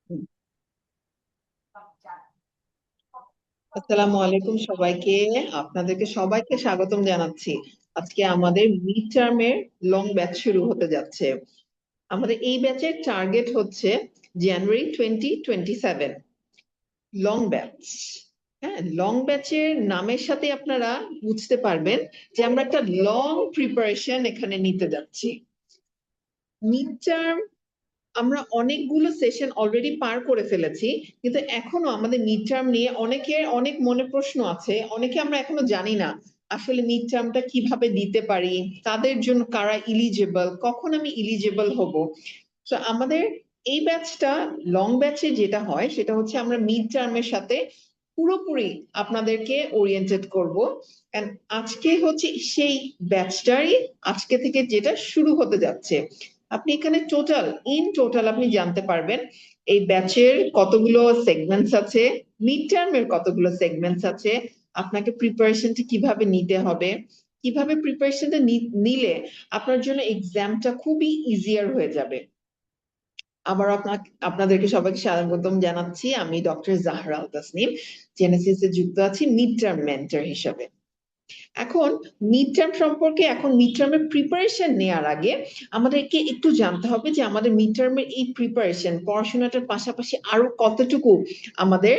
হুম। আসসালামু আলাইকুম সবাইকে। আপনাদেরকে সবাইকে স্বাগতম জানাচ্ছি। আজকে আমাদের মিড টার্মের লং ব্যাচ শুরু হতে যাচ্ছে। আমাদের এই ব্যাচের টার্গেট হচ্ছে জানুয়ারি 2027 লং ব্যাচ। হ্যাঁ, লং ব্যাচের নামের সাথে আপনারা বুঝতে পারবেন যে আমরা একটা লং প্রিপারেশন এখানে নিতে যাচ্ছি। মিড টার্ম আমরা অনেকগুলো সেশন অলরেডি পার করে ফেলেছি, কিন্তু এখনো আমাদের মিড টার্ম নিয়ে অনেকের অনেক মনে প্রশ্ন আছে। অনেকে আমরা এখনো জানি না আসলে মিড টার্মটা কিভাবে দিতে পারি, তাদের জন্য কারা ইলিজেবল, কখন আমি ইলিজেবল হব। তো আমাদের এই ব্যাচটা লং ব্যাচে যেটা হয় সেটা হচ্ছে আমরা মিড টার্মের সাথে পুরোপুরি আপনাদেরকে ওরিয়েন্টেড করব। এন্ড আজকে হচ্ছে সেই ব্যাচটারই আজকে থেকে যেটা শুরু হতে যাচ্ছে। আপনি এখানে টোটাল আপনি জানতে পারবেন এই ব্যাচের কতগুলো সেগমেন্টস আছে, মিড টার্মের কতগুলো সেগমেন্টস আছে, আপনাকে প্রিপারেশনটা কিভাবে নিতে হবে, কিভাবে প্রিপারেশনটা নিলে আপনার জন্য এক্সামটা খুবই ইজিয়ার হয়ে যাবে। আবার আপনাদেরকে সবাইকে স্বাগতম জানাচ্ছি। আমি ডক্টর জাহরা আল তাসনিম, জেনেসিস এ যুক্ত আছি মিড টার্ম মেন্টর হিসেবে। এখন মিড টার্মের প্রিপারেশন নেওয়ার আগে আমাদেরকে একটু জানতে হবে যে আমাদের মিড টার্মের এই প্রিপারেশন পড়াশোনাটার পাশাপাশি আরো কতটুকু আমাদের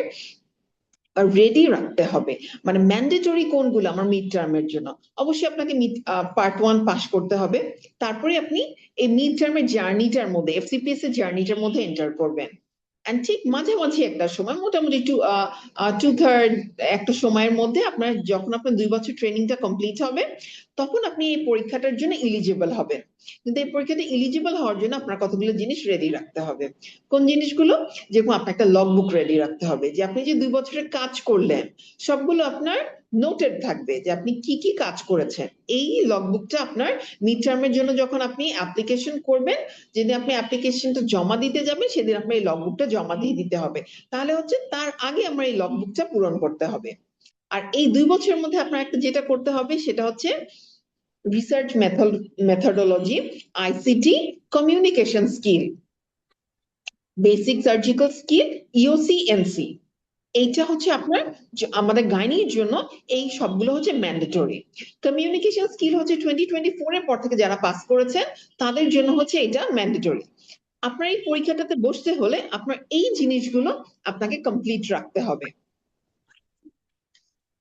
রেডি রাখতে হবে, মানে ম্যান্ডেটরি কোনগুলো আমার মিড টার্মের জন্য। অবশ্যই আপনাকে পার্ট ওয়ান পাস করতে হবে, তারপরে আপনি এই মিড টার্মের জার্নিটার মধ্যে, এফসিপিএস এর জার্নিটার মধ্যে এন্টার করবেন। এন্ড ঠিক মাঝামাঝি একটা সময়, মোটামুটি টু থার্ড একটা সময়ের মধ্যে আপনার, যখন আপনার 2 বছর ট্রেনিংটা কমপ্লিট হবে, তখন আপনি এই পরীক্ষাটার জন্য ইলিজিবল হবেন। কিন্তু এই পরীক্ষাতে ইলিজিবল হওয়ার জন্য আপনার কতগুলো জিনিস রেডি রাখতে হবে। কোন জিনিসগুলো? যেরকম আপনার একটা লগ বুক রেডি রাখতে হবে, যে আপনি যে 2 বছরের কাজ করলেন সবগুলো আপনার নোটেড থাকবে, যে আপনি কি কি কাজ করেছেন। এই লগ বুকটা আপনার মিড টার্মের জন্য যখন আপনি অ্যাপ্লিকেশন করবেন, যেদিন আপনি অ্যাপ্লিকেশনটা জমা দিতে যাবেন সেদিন আপনার এই লগ বুকটা জমা দিয়ে দিতে হবে। তাহলে হচ্ছে তার আগে আমার এই লগ বুকটা পূরণ করতে হবে। আর এই 2 বছরের মধ্যে আপনার একটা যেটা করতে হবে সেটা হচ্ছে research methodology, ICT, communication skill, basic surgical skill, EOC, NC. এইটা হচ্ছে আপনার আমাদের গাইনির জন্য এই সবগুলো হচ্ছে ম্যান্ডেটরি। কমিউনিকেশন স্কিল হচ্ছে 2024 এর পর থেকে যারা পাস করেছেন তাদের জন্য হচ্ছে এটা ম্যান্ডেটরি। আপনার এই পরীক্ষাটাতে বসতে হলে আপনার এই জিনিসগুলো আপনাকে কমপ্লিট রাখতে হবে।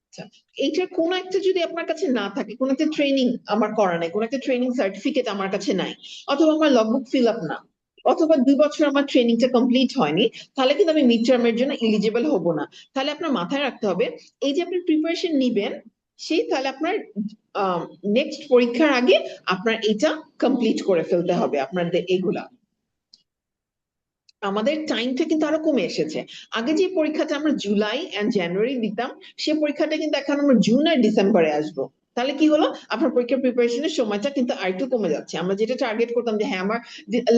আচ্ছা, এইটার কোন একটা যদি আপনার কাছে না থাকে, কোন একটা ট্রেনিং আমার করা নাই, কোন একটা ট্রেনিং সার্টিফিকেট আমার কাছে নাই, অথবা আমার লগবুক ফিল আপ না, অথবা 2 বছর আমার ট্রেনিংটা কমপ্লিট হয়নি, তাহলে কিন্তু আমি মিড টার্মের জন্য এলিজিবল হব না। তাহলে আপনার মাথায় রাখতে হবে, এই যে আপনি প্রিপারেশন নিবেন, সেই তাহলে আপনার নেক্সট পরীক্ষার আগে আপনার এটা কমপ্লিট করে ফেলতে হবে আপনাদের এগুলা। আমাদের টাইমটা কিন্তু আরো কমে এসেছে। আগে যে পরীক্ষাটা আমরা জুলাই এন্ড জানুয়ারি দিতাম, সে পরীক্ষাটা কিন্তু এখন আমরা জুন আর ডিসেম্বরে আসবো। তাহলে কি হলো, আপনার পরীক্ষার প্রিপারেশনের সময়টা কিন্তু আরেকটু কমে যাচ্ছে। আমরা যেটা টার্গেট করতাম যে হ্যাঁ আমার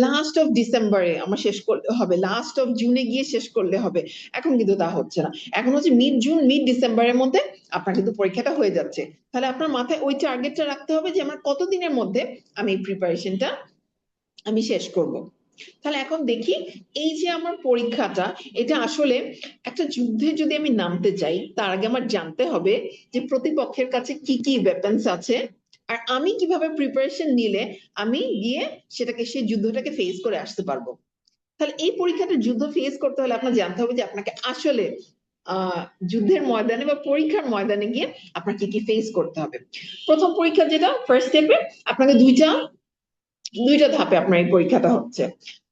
লাস্ট অফ ডিসেম্বরে আমার শেষ করতে হবে, লাস্ট অফ জুনে গিয়ে শেষ করলে হবে, এখন কিন্তু তা হচ্ছে না। এখন হচ্ছে মিড জুন মিড ডিসেম্বরের মধ্যে আপনার কিন্তু পরীক্ষাটা হয়ে যাচ্ছে। তাহলে আপনার মাথায় ওই টার্গেটটা রাখতে হবে যে আমার কতদিনের মধ্যে আমি এই প্রিপারেশনটা আমি শেষ করব। তাহলে এখন দেখি, এই যে আমার পরীক্ষাটা, এটা আসলে একটা যুদ্ধে যদি আমি নামতে চাই, তার আগে আমার জানতে হবে যে প্রতিপক্ষের কাছে কি কি ওয়েপন্স আছে, আর আমি কিভাবে প্রিপারেশন নিলে আমি গিয়ে সেটাকে, সেই যুদ্ধটাকে ফেস করে আসতে পারবো। তাহলে এই পরীক্ষাটা যুদ্ধ ফেস করতে হলে আপনার জানতে হবে যে আপনাকে আসলে আহ যুদ্ধের ময়দানে বা পরীক্ষার ময়দানে গিয়ে আপনার কি কি ফেস করতে হবে। প্রথম পরীক্ষা যেটা ফার্স্ট স্টেপে, আপনাকে দুইটা দুইটা ধাপে আপনার এই পরীক্ষাটা হচ্ছে।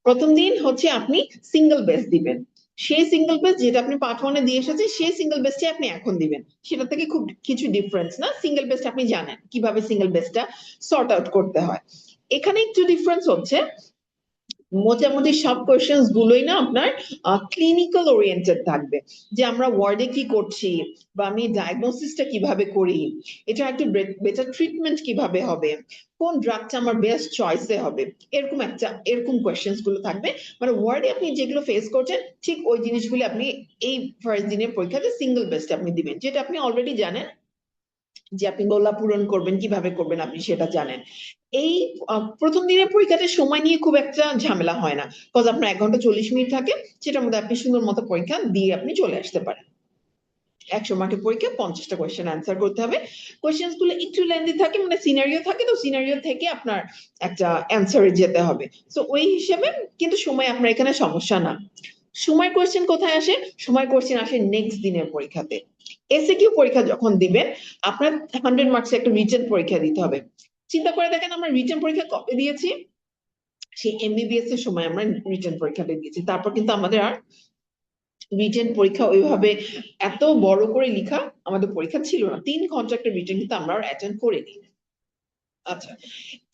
প্রথম দিন হচ্ছে আপনি সিঙ্গেল বেস দিবেন। সেই সিঙ্গেল বেস যেটা আপনি পার্ট ওয়ানে দিয়ে এসেছে, সেই সিঙ্গেল বেসটা আপনি এখন দিবেন। সেটা থেকে খুব কিছু ডিফারেন্স না, সিঙ্গেল বেসটা আপনি জানেন কিভাবে সিঙ্গেল বেসটা সর্ট আউট করতে হয়। এখানে একটু ডিফারেন্স হচ্ছে, মোটামুটি সব কোয়েশ্চেন্স গুলোই না আপনার ক্লিনিক্যাল ওরিয়েন্টেড থাকবে, যে আমরা ওয়ার্ডে কি করছি, বা আমি ডায়াগনোসিসটা কিভাবে করি, এটা একটা বেটার ট্রিটমেন্ট কিভাবে হবে, কোন ড্রাগটা আমার বেস্ট চয়েসে হবে, এরকম কোয়েশ্চেন্স গুলো থাকবে। মানে ওয়ার্ডে আপনি যেগুলো ফেস করছেন ঠিক ওই জিনিসগুলো আপনি এই ফার্স্ট দিনের পরীক্ষাতে সিঙ্গেল বেস্টে আপনি দিবেন, যেটা আপনি অলরেডি জানেন। যে আপনি গোলা পূরণ করবেন, কিভাবে করবেন আপনি সেটা জানেন। এই প্রথম দিনের পরীক্ষাতে সময় নিয়ে খুব একটা ঝামেলা হয় না, বিকজ আপনার 1 ঘন্টা 40 মিনিট থাকে, সেটার মধ্যে আপনি সুন্দর মতো পরীক্ষা দিয়ে আপনি চলে আসতে পারেন। 100 মার্কের পরীক্ষা, 50টা কোয়েশ্চেন অ্যান্সার করতে হবে। কোয়েশ্চেন গুলো একটু লেন্দি থাকে, মানে সিনারিও থাকে, তো সিনারিও থেকে আপনার একটা অ্যান্সারে যেতে হবে। তো ওই হিসেবে কিন্তু সময় আপনার এখানে সমস্যা না। সময় কোয়েশ্চেন কোথায় আসে? সময় কোয়েশ্চেন আসে নেক্সট দিনের পরীক্ষাতে। এসএকিউ পরীক্ষা যখন দিবেন, আপনার 100 মার্কস একটা রিটেন পরীক্ষা দিতে হবে। চিন্তা করে দেখেন, আমরা রিটেন পরীক্ষা কবে দিয়েছি? সেই এমবিবিএস এর সময় আমরা রিটেন পরীক্ষাটা দিয়েছি। তারপর কিন্তু আমাদের আর রিটেন পরীক্ষা ওইভাবে এত বড় করে লেখা আমাদের পরীক্ষা ছিল না। 3 ঘন্টা একটা রিটেন কিন্তু আমরা আর অ্যাটেন্ড করিনি। আচ্ছা,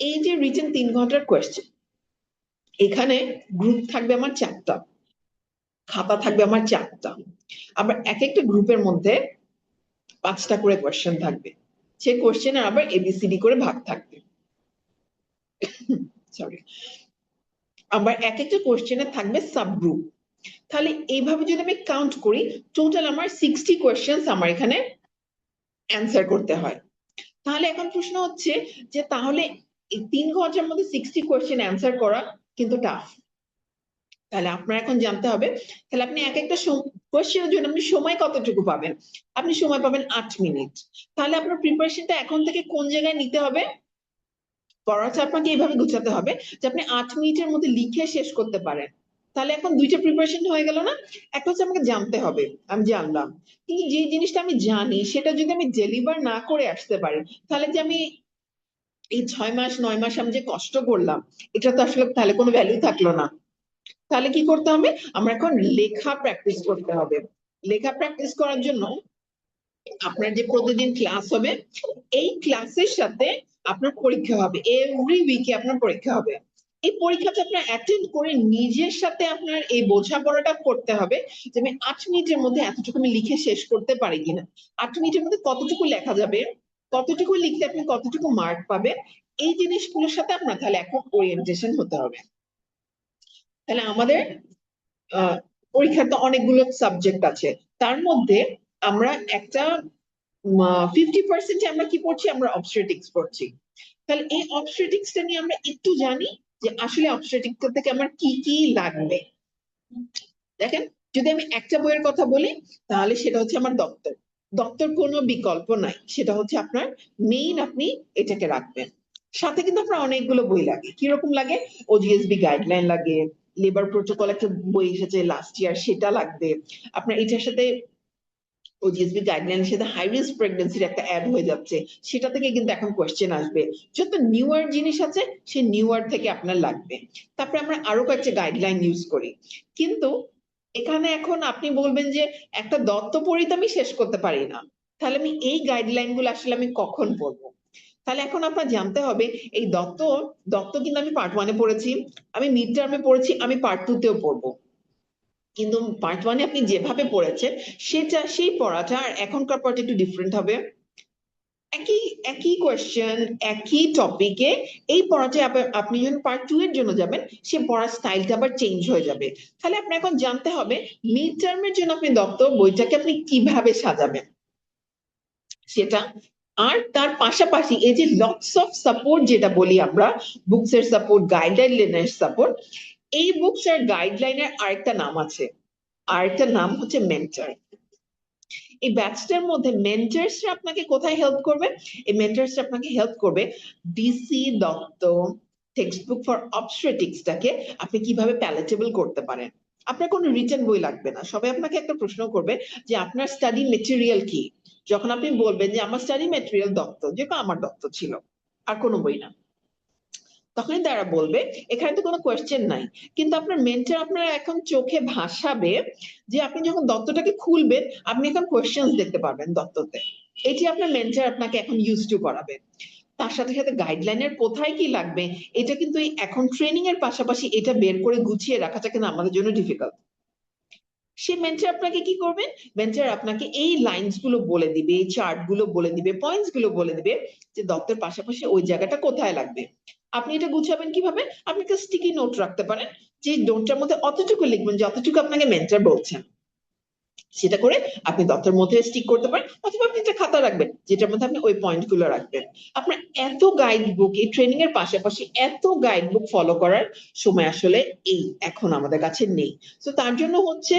এই যে রিটেন 3 ঘন্টার কোয়েশ্চেন, এখানে গ্রুপ থাকবে আমার 4টা, খাতা থাকবে আমার 4টা। আবার এক একটা গ্রুপের মধ্যে 5টা করে কোয়েশ্চেন থাকবে। সেই কোয়েশ্চেনের আবার এবিসিডি করে ভাগ থাকবে। সরি। আবার এক একটা কোয়েশ্চেনে থাকবে সাব গ্রুপ। তাহলে এইভাবে যদি আমি কাউন্ট করি, টোটাল আমার 60 কোয়েশ্চেন আমার এখানে অ্যান্সার করতে হয়। তাহলে এখন প্রশ্ন হচ্ছে যে তাহলে এই 3 ঘন্টার মধ্যে 60 কোয়েশ্চেন অ্যান্সার করা কিন্তু টাফ। তাহলে আপনার এখন জানতে হবে, তাহলে আপনি এক একটা কোয়েশ্চেনের জন্য আপনি সময় কতটুকু পাবেন? আপনি সময় পাবেন 8 মিনিট। তাহলে আপনার প্রিপারেশনটা এখন থেকে কোন জায়গায় নিতে হবে? পড়াটা আপনাকে এইভাবে গুছাতে হবে যে আপনি 8 মিনিটের মধ্যে লিখে শেষ করতে পারেন। তাহলে এখন দুইটা প্রিপারেশন হয়ে গেল না? একটা হচ্ছে আমাকে জানতে হবে, আমি জানলাম, কিন্তু যে জিনিসটা আমি জানি সেটা যদি আমি ডেলিভার না করে আসতে পারি, তাহলে যে আমি এই 6 মাস 9 মাস আমি যে কষ্ট করলাম, এটা তো আসলে তাহলে কোনো ভ্যালু থাকলো না। তাহলে কি করতে হবে? আমরা এখন লেখা প্র্যাকটিস করতে হবে। লেখা প্র্যাকটিস করার জন্য আপনার যে প্রতিদিন ক্লাস হবে, এই ক্লাসের সাথে আপনার পরীক্ষা হবে, এভরি উইকে আপনার পরীক্ষা হবে। এই পরীক্ষাটা আপনার অ্যাটেন্ড করে নিজের সাথে আপনার এই বোঝাপড়াটা করতে হবে যে আমি 8 মিনিটের মধ্যে এতটুকু আমি লিখে শেষ করতে পারি কিনা। 8 মিনিটের মধ্যে কতটুকু লেখা যাবে, কতটুকু লিখলে আপনি কতটুকু মার্ক পাবেন, এই জিনিসগুলোর সাথে আপনার তাহলে এখন ওরিয়েন্টেশন হতে হবে। তাহলে আমাদের পরীক্ষার তো অনেকগুলো সাবজেক্ট আছে, তার মধ্যে আমরা একটা 50% আমরা কি পড়ছি? আমরা অবস্টেট্রিক্স পড়ছি। তাহলে এই অবস্টেট্রিক্সটা নিয়ে আমরা একটু জানি যে আসলে অবস্টেট্রিক্স থেকে আমার কি কি লাগবে। দেখেন, যদি আমি একটা বইয়ের কথা বলি, তাহলে সেটা হচ্ছে আমার দপ্তর। দপ্তর কোনো বিকল্প নাই, সেটা হচ্ছে আপনার মেইন, আপনি এটাকে রাখবেন। সাথে কিন্তু আপনার অনেকগুলো বই লাগে। কিরকম লাগে? ওজিএসবি গাইডলাইন লাগে, লেবার প্রোটোকল একটা বই এসেছে লাস্ট ইয়ার, সেটা লাগবে আপনার। এটার সাথে ওজিএসবি গাইডলাইনের সাথে হাই রিস্ক প্রেগন্যান্সির একটা অ্যাড হয়ে যাচ্ছে, সেটা থেকে কিন্তু এখন কোয়েশ্চেন আসবে। যত নিউয়ার জিনিস আছে সেই নিউয়ার থেকে আপনার লাগবে। তারপরে আমরা আরো কয়েকটা গাইডলাইন ইউজ করি, কিন্তু এখানে এখন আপনি বলবেন যে একটা দত্ত পড়ি তো আমি শেষ করতে পারি না, তাহলে আমি এই গাইডলাইন গুলো আসলে আমি কখন পড়বো? তাহলে এখন আপনার জানতে হবে এই দত্ত, দত্ত কিন্তু আমি পার্ট 1-এ পড়েছি, আমি মিড টার্মে পড়েছি, আমি পার্ট 2-তেও পড়বো। কিন্তু পার্ট 1-এ আপনি যেভাবে পড়েছেন সেটা, সেই পড়াটা আর এখনকার পড়াটা একটু ডিফারেন্ট হবে। একই একই কোয়েশ্চেন, একই টপিকে এই পড়াটা আপনি যখন পার্ট 2 এর জন্য যাবেন, সে পড়ার স্টাইলটা আবার চেঞ্জ হয়ে যাবে। তাহলে আপনার এখন জানতে হবে মিড টার্মের জন্য আপনি দত্ত বইটাকে আপনি কিভাবে সাজাবেন সেটা। আর তার পাশাপাশি এই যে লটস অফ সাপোর্ট যেটা বলি আমরা, বুকস এর সাপোর্ট, গাইডলাইনের সাপোর্ট, এই বুকস আর গাইডলাইনের আরেকটা নাম আছে, আরেকটা নাম হচ্ছে মেন্টর। এই ব্যাচটার মধ্যে মেন্টরসরা আপনাকে কোথায় হেল্প করবে? এই মেন্টরসরা আপনাকে হেল্প করবে DC Dutta text book for অবস্টেট্রিক্সটাকে আপনি কিভাবে প্যালেটেবল করতে পারেন। আপনার কোনো রিটেন বই লাগবে না, সবাই আপনাকে একটা প্রশ্ন করবে যে আপনার স্টাডি মেটেরিয়াল কি। যখন আপনি বলবেন যে আমার স্টাডি মেটেরিয়াল দত্ত, যেটা আমার দত্ত ছিল, আর কোনো বই না, তখনই তারা বলবে এখানে তো কোনো কোয়েশ্চেন নাই। কিন্তু আপনার মেন্টর আপনার এখন চোখে ভাসাবে যে আপনি যখন দত্তটাকে খুলবেন আপনি এখন কোয়েশ্চেন দেখতে পারবেন দত্ততে। এটি আপনার মেন্টর আপনাকে এখন ইউজ টু করাবে। তার সাথে সাথে গাইডলাইনের কোথায় কি লাগবে এটা কিন্তু এখন ট্রেনিং এর পাশাপাশি এটা বের করে গুছিয়ে রাখাটা কিন্তু আমাদের জন্য ডিফিকাল্ট। সে মেন্টর আপনাকে কি করবেন? মেন্টর আপনাকে এই লাইনস গুলো বলে দিবে, এই চার্ট গুলো বলে দিবে, পয়েন্টস গুলো বলে দিবে যে দত্তের পাশাপাশি ওই জায়গাটা কোথায় লাগবে। আপনি এটা গুছাবেন কিভাবে? আপনি একটা স্টিকি নোট রাখতে পারেন, যে নোটটার মধ্যে অতটুকু লিখবেন যতটুকু আপনাকে মেন্টর বলছেন। সেটা করে আপনি দপ্তরের মধ্যে স্টিক করতে পারেন, অথবা আপনি একটা খাতা রাখবেন যেটার মধ্যে আপনি ওই পয়েন্ট গুলো রাখবেন। আপনার এত গাইড বুক, এই ট্রেনিং এর পাশাপাশি এত গাইড বুক ফলো করার সময় আসলে এই এখন আমাদের কাছে নেই। তো তার জন্য হচ্ছে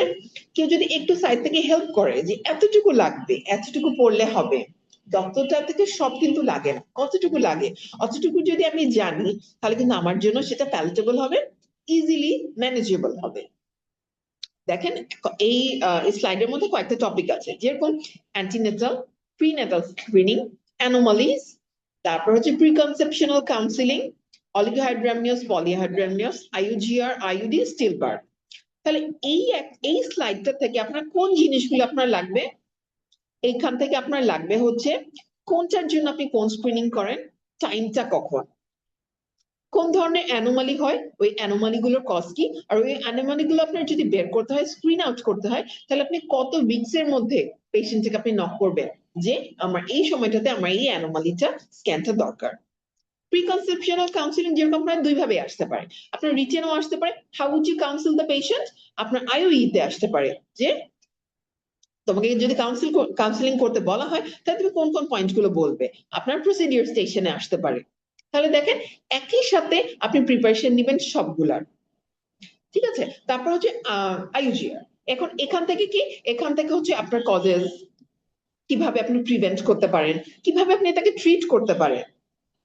কেউ যদি একটু সাইড থেকে হেল্প করে যে এতটুকু লাগবে, এতটুকু পড়লে হবে, দপ্তরটা থেকে সব কিন্তু লাগে না, কতটুকু লাগে অতটুকু যদি আমি জানি, তাহলে কিন্তু আমার জন্য সেটা প্যালেটেবল হবে, ইজিলি ম্যানেজেবল হবে। দেখেন এই স্লাইডের মধ্যে কয়েকটা টপিক আছে, যেরকম অ্যান্টিনেটাল, প্রিনেটাল স্ক্রিনিং, অ্যানোমালিজ, তারপর হচ্ছে প্রিকনসেপশনাল কাউন্সিলিং, অলিগোহাইড্রামিয়াস, পলিহাইড্রামিয়াস, আইইউজিআর, আইইউডি, স্টিল বার্থ। তাহলে এই স্লাইডটা থেকে আপনার কোন জিনিসগুলো আপনার লাগবে, এইখান থেকে আপনার লাগবে হচ্ছে কোনটার জন্য আপনি কোন স্ক্রিনিং করেন, টাইমটা কখন, কোন ধরনের অ্যানোমালি হয়, ওই অ্যানোমালি গুলোর কজ কি, আর ওই অ্যানোমালি গুলো আপনার যদি বের করতে হয়, স্ক্রিন আউট করতে হয়, তাহলে আপনি কত উইকস এর মধ্যে পেশেন্টকে আপনি নক করবেন যে আমার এই সময়টাতে আমার এই অ্যানোমালিটা স্ক্যানটা দরকার। প্রিকনসেপশনাল কাউন্সিলিং যেরকম আপনার দুই ভাবে আসতে পারে, আপনার রিটেনও আসতে পারে, how would you counsel the patient, আপনার আইওই তে আসতে পারে যে তোমাকে যদি কাউন্সিলিং করতে বলা হয় তাহলে তুমি কোন কোন পয়েন্ট গুলো বলবে, আপনার প্রসিডিউর স্টেশনে আসতে পারে। তাহলে দেখেন একই সাথে আপনি প্রিপারেশন নেবেন সবগুলার, ঠিক আছে। তারপর হচ্ছে আইইউজিআর। এখন এখান থেকে কি, এখান থেকে হচ্ছে আপনার কজেস, কিভাবে আপনি প্রিভেন্ট করতে পারেন, কিভাবে আপনি এটাকে ট্রিট করতে পারেন,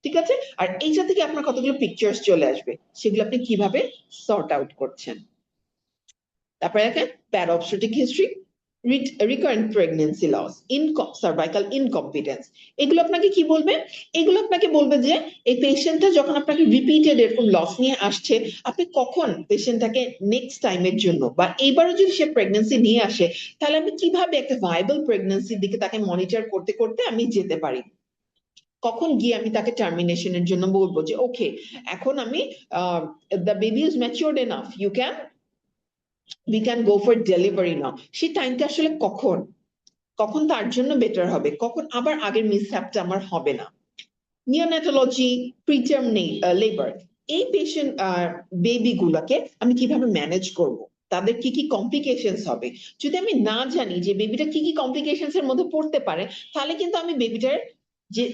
ঠিক আছে। আর এইটা থেকে আপনার কতগুলো পিকচার্স চলে আসবে, সেগুলো আপনি কিভাবে সর্ট আউট করছেন। তারপরে দেখেন paraobstetric history, recurrent pregnancy loss, cervical incompetence. এগুলো আপনাকে কি বলবে, এগুলো আপনাকে বলবে যে এই পেশেন্টটা যখন আপনাকে রিপিটেড এরকম লস নিয়ে আসছে, আপনি কখন পেশেন্টটাকে নেক্সট টাইমের জন্য বা এইবারও যদি সে প্রেগন্যান্সি নিয়ে আসে, তাহলে আমি কিভাবে একটা ভায়াবল প্রেগন্যান্সির দিকে তাকে মনিটর করতে করতে আমি যেতে পারি, কখন গিয়ে আমি তাকে টার্মিনেশনের জন্য বলবো যে ওকে এখন আমি the baby is matured enough, we can go for delivery now, সেই টাইমটা আসলে কখন, কখন তার জন্য বেটার হবে, কখন আবার আগের মিসহ্যাপটা আমার হবে না। নিওনেটোলজি, প্রিটার্ম লেবার, এই পেশেন্ট বেবি গুলাকে আমি কিভাবে ম্যানেজ করব, তাদের কি কি কমপ্লিকেশনস হবে, যদি আমি না জানি যে বেবিটা কি কি কমপ্লিকেশনস এর মধ্যে পড়তে পারে, তাহলে কিন্তু আমি বেবিটার যে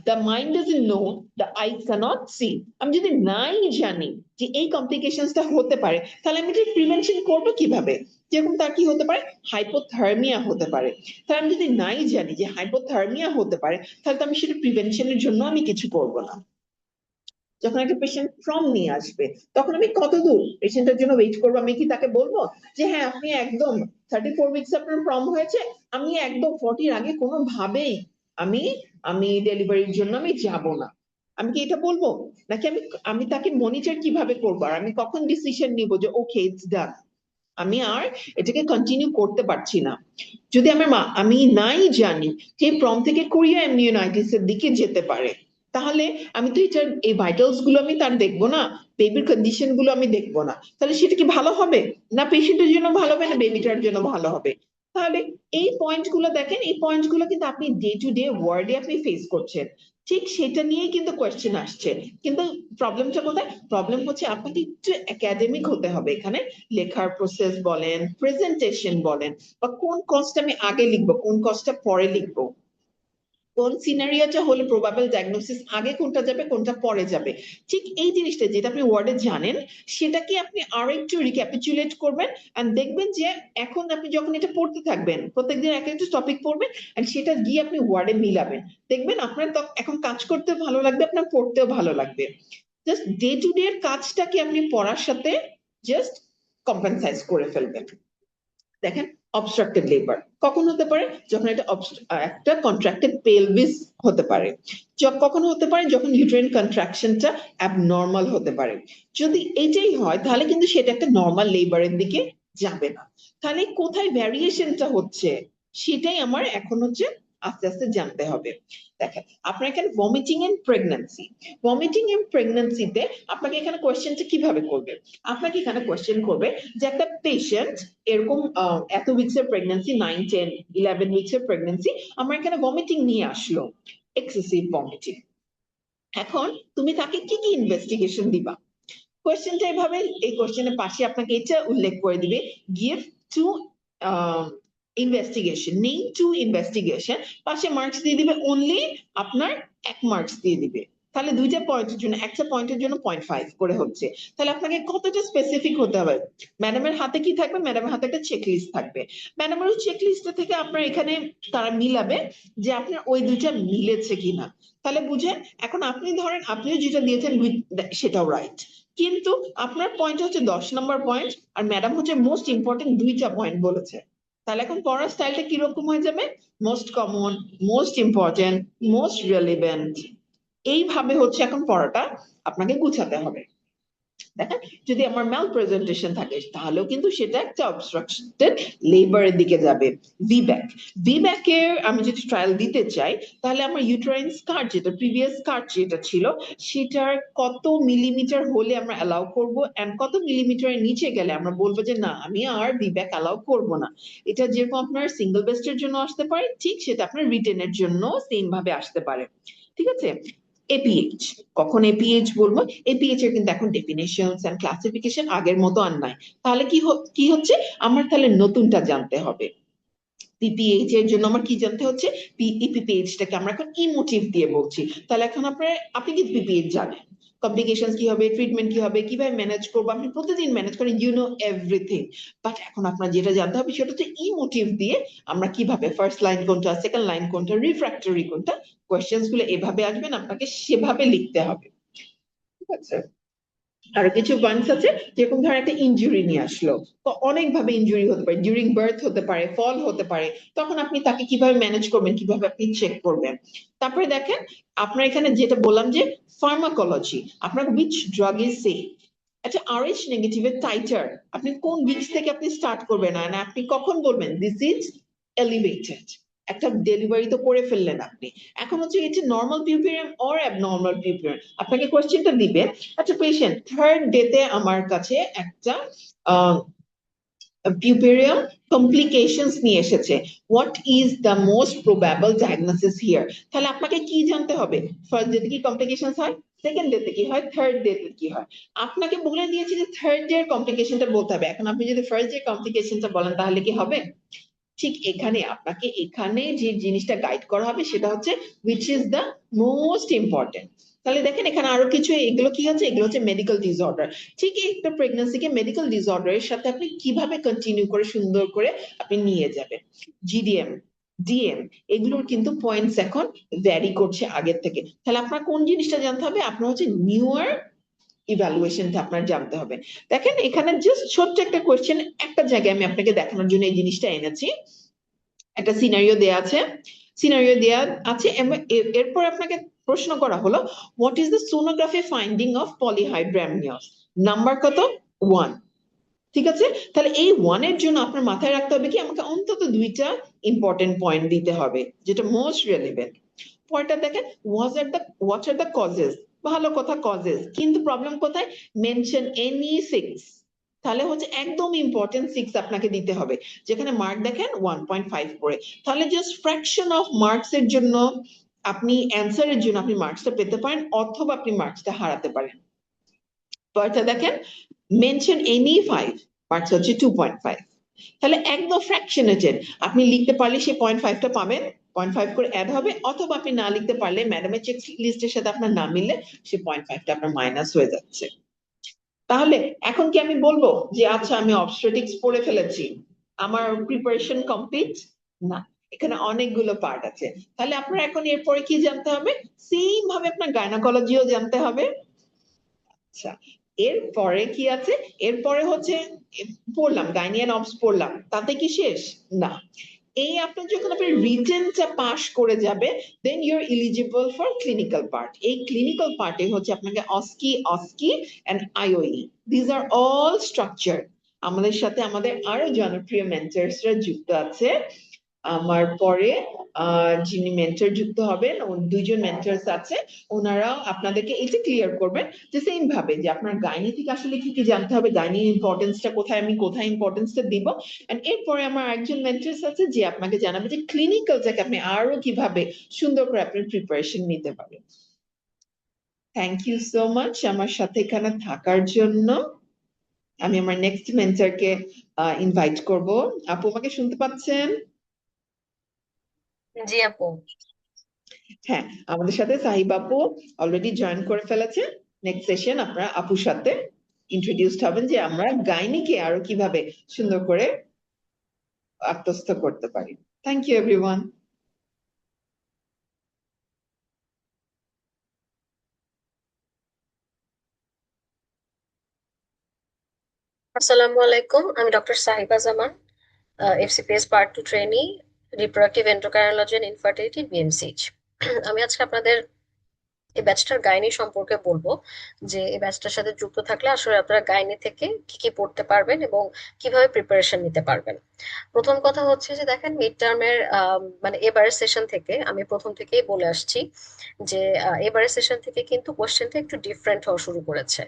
the mind doesn't know, the eye can't see, আমি যদি নাই জানি যে এই কমপ্লিকেশনসটা হতে পারে, তাহলে আমি এটা প্রিভেনশন করবো কিভাবে। যেরকম তার কি হতে পারে, হাইপোথার্মিয়া হতে পারে, তাহলে আমি যদি নাই জানি যে হাইপোথার্মিয়া হতে পারে, তাহলে তো আমি সেটা প্রিভেনশনের জন্য আমি কিছু করব না। যখন একটা পেশেন্ট ফ্রম নিয়ে আসবে, তখন আমি কত দূর পেশেন্টের জন্য ওয়েট করবো, আমি কি তাকে বলবো যে হ্যাঁ আপনি একদম 34 উইকস আপনার ফ্রম হয়েছে, আমি একদম 40 আগে কোনোভাবেই আমি আমি ডেলিভারির জন্য আমি যাব না, আমি কি এটা বলবো, নাকি আমি আমি তাকে মনিটর কিভাবে করবো, আর আমি কখন ডিসিশন নিব যে ওকে ইটস ডান, আমি আর এটাকে কন্টিনিউ করতে পারছি না। যদি আমি নাই জানি যে প্রম থেকে কোরিয়া ইমিউনাইটিস এর দিকে যেতে পারে, তাহলে আমি তো এটার এই ভাইটালস গুলো আমি তার দেখবো না, বেবির কন্ডিশন গুলো আমি দেখবো না, তাহলে সেটা কি ভালো হবে, না পেশেন্টের জন্য ভালো হবে, না বেবিটার জন্য ভালো হবে। তাহলে এই পয়েন্ট গুলো দেখেন, এই পয়েন্ট গুলো কিন্তু আপনি ডে টু ডে ওয়ার্ডে আপনি ফেস করছেন, ঠিক সেটা নিয়েই কিন্তু কোয়েশ্চেন আসছে। কিন্তু প্রবলেমটা কোথায়, প্রবলেম হচ্ছে আপনাকে একটু একাডেমিক হতে হবে এখানে, লেখার প্রসেস বলেন, প্রেজেন্টেশন বলেন, বা কোন কজটা আমি আগে লিখবো, কোন কজটা পরে লিখবো, কোন সিনারিওটা হলে প্রবাবল ডায়াগনোসিস আগে কোনটা যাবে কোনটা পরে যাবে, ঠিক এই জিনিসটা যেটা আপনি ওয়ার্ডে জানেন, সেটাকে আপনি আর একটু রিক্যাপিচুলেট করবেন, এন্ড দেখবেন যে এখন আপনি যখন এটা পড়তে থাকবেন, প্রত্যেকদিন এক একটা টপিক পড়বেন, এন্ড সেটা গিয়ে আপনি ওয়ার্ডে মিলাবেন, দেখবেন আপনার এখন কাজ করতে ভালো লাগবে, আপনার পড়তেও ভালো লাগবে। জাস্ট ডে টু ডে এর কাজটাকে আপনি পড়ার সাথে জাস্ট কম্পেনসাইজ করে ফেলবেন। দেখেন অবস্ট্রাকটেড লেবার কখন হতে পারে, যখন একটা কন্ট্রাক্টেড পেলভিস হতে পারে, কখন হতে পারে, যখন ইউটেরাইন কন্ট্রাকশনটা অ্যাবনর্মাল হতে পারে। যদি এটাই হয় তাহলে কিন্তু সেটা একটা নর্মাল লেবারের দিকে যাবে না। তাহলে কোথায় ভ্যারিয়েশনটা হচ্ছে সেটাই আমার এখন হচ্ছে আস্তে আস্তে জানতে হবে। দেখেন আপনার এখানে vomiting and pregnancy, vomiting and প্রেগন্যান্সিতে আপনাকে এখানে কোয়েশ্চেনটা কিভাবে করবে, আপনাকে এখানে কোয়েশ্চেন করবে যে একটা পেশেন্ট এরকম এত উইকস এর প্রেগন্যান্সি, 9, 10, 11 উইকস এর প্রেগন্যান্সি, আমার এখানে ভমিটিং নিয়ে আসলো, এক্সেসিভ ভমিটিং, এখন তুমি তাকে কি কি ইনভেস্টিগেশন দিবা। কোয়েশ্চেনটা এভাবে, এই কোয়েশ্চেনের পাশে আপনাকে এটা উল্লেখ করে দিবে, give to investigation, name to investigation, পাশে মার্কস দিয়ে দিবে অনলি আপনার 1 মার্কস দিয়ে দিবে। তাহলে দুইটা পয়েন্টের জন্য, একটা পয়েন্টের জন্য 0.5 করে হচ্ছে। তাহলে আপনাকে কতটা স্পেসিফিক হতে হবে। ম্যাডামের হাতে কি থাকবে? ম্যাডামের হাতে একটা চেকলিস্ট থাকবে। ম্যাডামের ওই চেকলিস্ট থেকে আপনার এখানে তারা মিলাবে যে আপনার ওই দুইটা মিলেছে কিনা। তাহলে বুঝেন, এখন আপনি ধরেন আপনিও যেটা দিয়েছেন সেটাও রাইট, কিন্তু আপনার পয়েন্ট হচ্ছে 10 নম্বর পয়েন্ট, আর ম্যাডাম হচ্ছে মোস্ট ইম্পর্টেন্ট দুইটা পয়েন্ট বলেছে। তাহলে এখন পড়ার স্টাইলটা কিরকম হয়ে যাবে? Most common, most important, most relevant, এইভাবে হচ্ছে এখন পড়াটা আপনাকে গুছাতে হবে। দেখেন, যদি আমার ম্যাল প্রেজেন্টেশন থাকে তাহলেও কিন্তু সেটা একটা অবস্ট্রাকটেড লেবারের দিকে যাবে। ভিব্যাক, ভিব্যাকের আমি যদি ট্রায়াল দিতে চাই তাহলে আমার ইউটেরাইন স্কার, যেটা প্রিভিয়াস স্কার যেটা ছিল, সেটার কত মিলিমিটার হলে আমরা অ্যালাউ করব, এন্ড কত মিলিমিটারের নিচে গেলে আমরা বলবো যে না, আমি আর ভিব্যাক অ্যালাউ করব না। এটা যেরকম আপনার সিঙ্গেল বেস্টের জন্য আসতে পারে, ঠিক সেটা আপনার রিটেনের জন্য সেম ভাবে আসতে পারে। ঠিক আছে? এপিএইচ, কখন এপিএইচ বলবো? এপিএইচ এর কিন্তু এখন ডেফিনেশনস এন্ড ক্লাসিফিকেশন আগের মতো আর নাই। তাহলে কি হচ্ছে, আমার তাহলে নতুনটা জানতে হবে। পিপিএইচ এর জন্য আমার কি জানতে হচ্ছে? পিপিএইচটাকে আমরা এখন ইমোটিভ দিয়ে বলছি। তাহলে এখন আপনি কি পিপিএইচ জানেন, কমপ্লিকেশন কি হবে, ট্রিটমেন্ট কি হবে, কিভাবে ম্যানেজ করবো, আপনি প্রতিদিন ম্যানেজ করেন, ইউ নো এভরিথিং। বাট এখন আপনার যেটা জানতে হবে সেটা হচ্ছে ইমোটিভ দিয়ে আমরা কিভাবে, ফার্স্ট লাইন কোনটা, সেকেন্ড লাইন কোনটা, রিফ্র্যাক্টরি কোনটা, কোয়েশ্চেন্স গুলো এভাবে আসবেন, আপনাকে সেভাবে লিখতে হবে। ঠিক আছে? আরো কিছু পয়েন্টস আছে, যেরকম ধর একটা ইনজুরি নিয়ে আসলো, তো অনেক ভাবে ইনজুরি হতে পারে, ডিউরিং বার্থ হতে পারে, ফল হতে পারে, তখন আপনি তাকে কিভাবে ম্যানেজ করবেন, কিভাবে আপনি চেক করবেন। তারপরে দেখেন, আপনার এখানে যেটা বললাম যে ফার্মাকোলজি, আপনার উইচ ড্রাগ ইজ সেফ, আচ্ছা RH নেগেটিভের টাইটার আপনি কোন উইকস থেকে আপনি স্টার্ট করবেন, না আপনি কখন বলবেন দিস ইজ এলিভেটেড। একটা ডেলিভারি তো করে ফেললেন আপনি, এখন হচ্ছে এটা নর্মাল পিউপিরিয়াম অর অ্যাবনর্মাল পিউপিরিয়াম, আপনাকে কোশ্চেনটা দিবে, আচ্ছা পেশেন্ট থার্ড ডেতে আমার কাছে একটা পিউপেরিয়াম কমপ্লিকেশনস নিয়ে এসেছে, what is the most probable diagnosis here. তাহলে আপনাকে কি জানতে হবে? ফার্স্ট ডেতে কি কমপ্লিকেশনস হয়, সেকেন্ড ডেতে কি হয়, থার্ড ডেতে কি হয়। আপনাকে বলে দিয়েছি যে থার্ড ডে এর কমপ্লিকেশনটা বলতে হবে, এখন আপনি যদি ফার্স্ট ডে কমপ্লিকেশনটা বলেন তাহলে কি হবে? ঠিক এখানে আপনাকে এখানে যে জিনিসটা গাইড করা হবে সেটা হচ্ছে which is the most important। তাহলে দেখেন এখানে আরো কিছু, এগুলো কি হচ্ছে, এগুলো হচ্ছে মেডিকেল ডিসঅর্ডার। ঠিক একটা প্রেগন্যান্সিকে মেডিকেল ডিসঅর্ডারের সাথে আপনি কিভাবে কন্টিনিউ করে সুন্দর করে আপনি নিয়ে যাবেন। জিডিএম, ডিএম, এগুলোর কিন্তু পয়েন্টস এখন ভ্যারি করছে আগের থেকে। তাহলে আপনার কোন জিনিসটা জানতে হবে? আপনার হচ্ছে নিউয়ার ইভ্যালুয়েশনটা আপনার জানতে হবে। দেখেন এখানে জাস্ট ছোট্ট একটা কোয়েশ্চেন, একটা জায়গায় আমি আপনাকে দেখানোর জন্য এই জিনিসটা এনেছি। একটা সিনারিও দেয়া আছে, সিনারিও দেয়া আছে এবং এরপর আপনাকে প্রশ্ন করা হলো what is the sonography finding of polyhydramnios, number কত? 1। ঠিক আছে? তাহলে এই 1 এর জন্য আপনার মাথায় রাখতে হবে কি, আমাকে অন্তত দুইটা ইম্পর্টেন্ট পয়েন্ট দিতে হবে যেটা মোস্ট রেলিভেন্ট। পয়েন্টটা দেখেন, হোয়াট আর দ্য কজেস, ভালো কথা কজেস, কিন্তু প্রবলেম কোথায়? Mention any 6। তাহলে হচ্ছে একদম ইম্পর্টেন্ট 6 আপনাকে দিতে হবে, যেখানে মার্ক দেখেন 1.5 করে। তাহলে জাস্ট ফ্র্যাকশন অফ মার্কস এর জন্য আপনি অ্যান্সারের জন্য আপনি মার্কসটা পেতে পারেন, অথবা আপনি মার্কসটা হারাতে পারেন। পয়েন্টটা দেখেন, মেনশন এনি 5, মার্কস হচ্ছে 2.5। তাহলে একদম ফ্র্যাকশনেটেড, আপনি লিখতে পারলে সেই 0.5টা পাবেন, 0.5 করে অ্যাড হবে, অথবা আপনি না লিখতে পারলে ম্যাডামের চেক লিস্টের সাথে আপনার না মিললে সেই 0.5টা আপনার মাইনাস হয়ে যাচ্ছে। তাহলে এখন কি আমি বলবো যে আচ্ছা আমি অবস্টেটিক্স পড়ে ফেলেছি, আমার প্রিপারেশন কমপ্লিট? না, এখানে অনেকগুলো পার্ট আছে। তাহলে আপনার এখন এরপরে কি জানতে হবে? সেম ভাবে আপনার গাইনোকোলজিও জানতে হবে। আচ্ছা, এরপরে কি আছে? এরপরে হচ্ছে পড়লাম গাইনিয়ান অবস পড়লাম, তাতে কি শেষ? না, এই আপনি যখন আপনি রিটেনটা পাস করে যাবে then you are eligible for clinical part. এই ক্লিনিক্যাল পার্টে হচ্ছে আপনাকে OSCE and IOE, this are all structure. আমাদের সাথে আমাদের আরো জনপ্রিয় মেন্টরসরা যুক্ত আছে। আমার পরে যিনি মেন্টর যুক্ত হবেন, দুইজন মেন্টরস আছে, ওনারাও আপনাদেরকে এটা ক্লিয়ার করবেন যে সেম ভাবে যে আপনার গাইনি থেকে আসলে কি কি জানতে হবে, গাইনির ইম্পর্টেন্সটা কোথায়, আমি কোথায় ইম্পর্টেন্সটা দিব। এন্ড এরপরে আমার একজন মেন্টরস আছে যে আপনাকে জানাবে যে ক্লিনিক্যালটাকে আপনি আরো কিভাবে সুন্দর করে আপনি প্রিপারেশন নিতে পারেন। থ্যাংক ইউ সো মাচ আমার সাথে এখানে থাকার জন্য। আমি আমার নেক্সট মেন্টরকে ইনভাইট করব। আপু আমাকে শুনতে পাচ্ছেন? জি আপু। হ্যাঁ, আমাদের সাথে সাহিব আপু অলরেডি জয়েন করে ফেলেছে। নেক্সট সেশন আপনারা আপুর সাথে ইন্ট্রোডিউসড হবেন যে আমরা গাইনিকে আরো কিভাবে সুন্দর করে আত্মস্থ করতে পারি। Thank you everyone. আসসালামু আলাইকুম, আমি doctor Sahiba Zaman, FCPS part 2 trainee, reproductive endocrinology and infertility, BMCH. আমি আজকে আপনাদের এই ব্যাচটার গাইনি সম্পর্কে বলবো, যে এই ব্যাচটার সাথে যুক্ত থাকলে আসলে আপনারা গাইনি থেকে কি কি পড়তে পারবেন এবং কিভাবে প্রিপারেশন নিতে পারবেন। প্রথম কথা হচ্ছে যে দেখেন, মিড টার্মের মানে এবারের সেশন থেকে আমি প্রথম থেকেই বলে আসছি যে এবারের সেশন থেকে কিন্তু কোশ্চেনটা একটু ডিফারেন্ট হওয়া শুরু করেছে।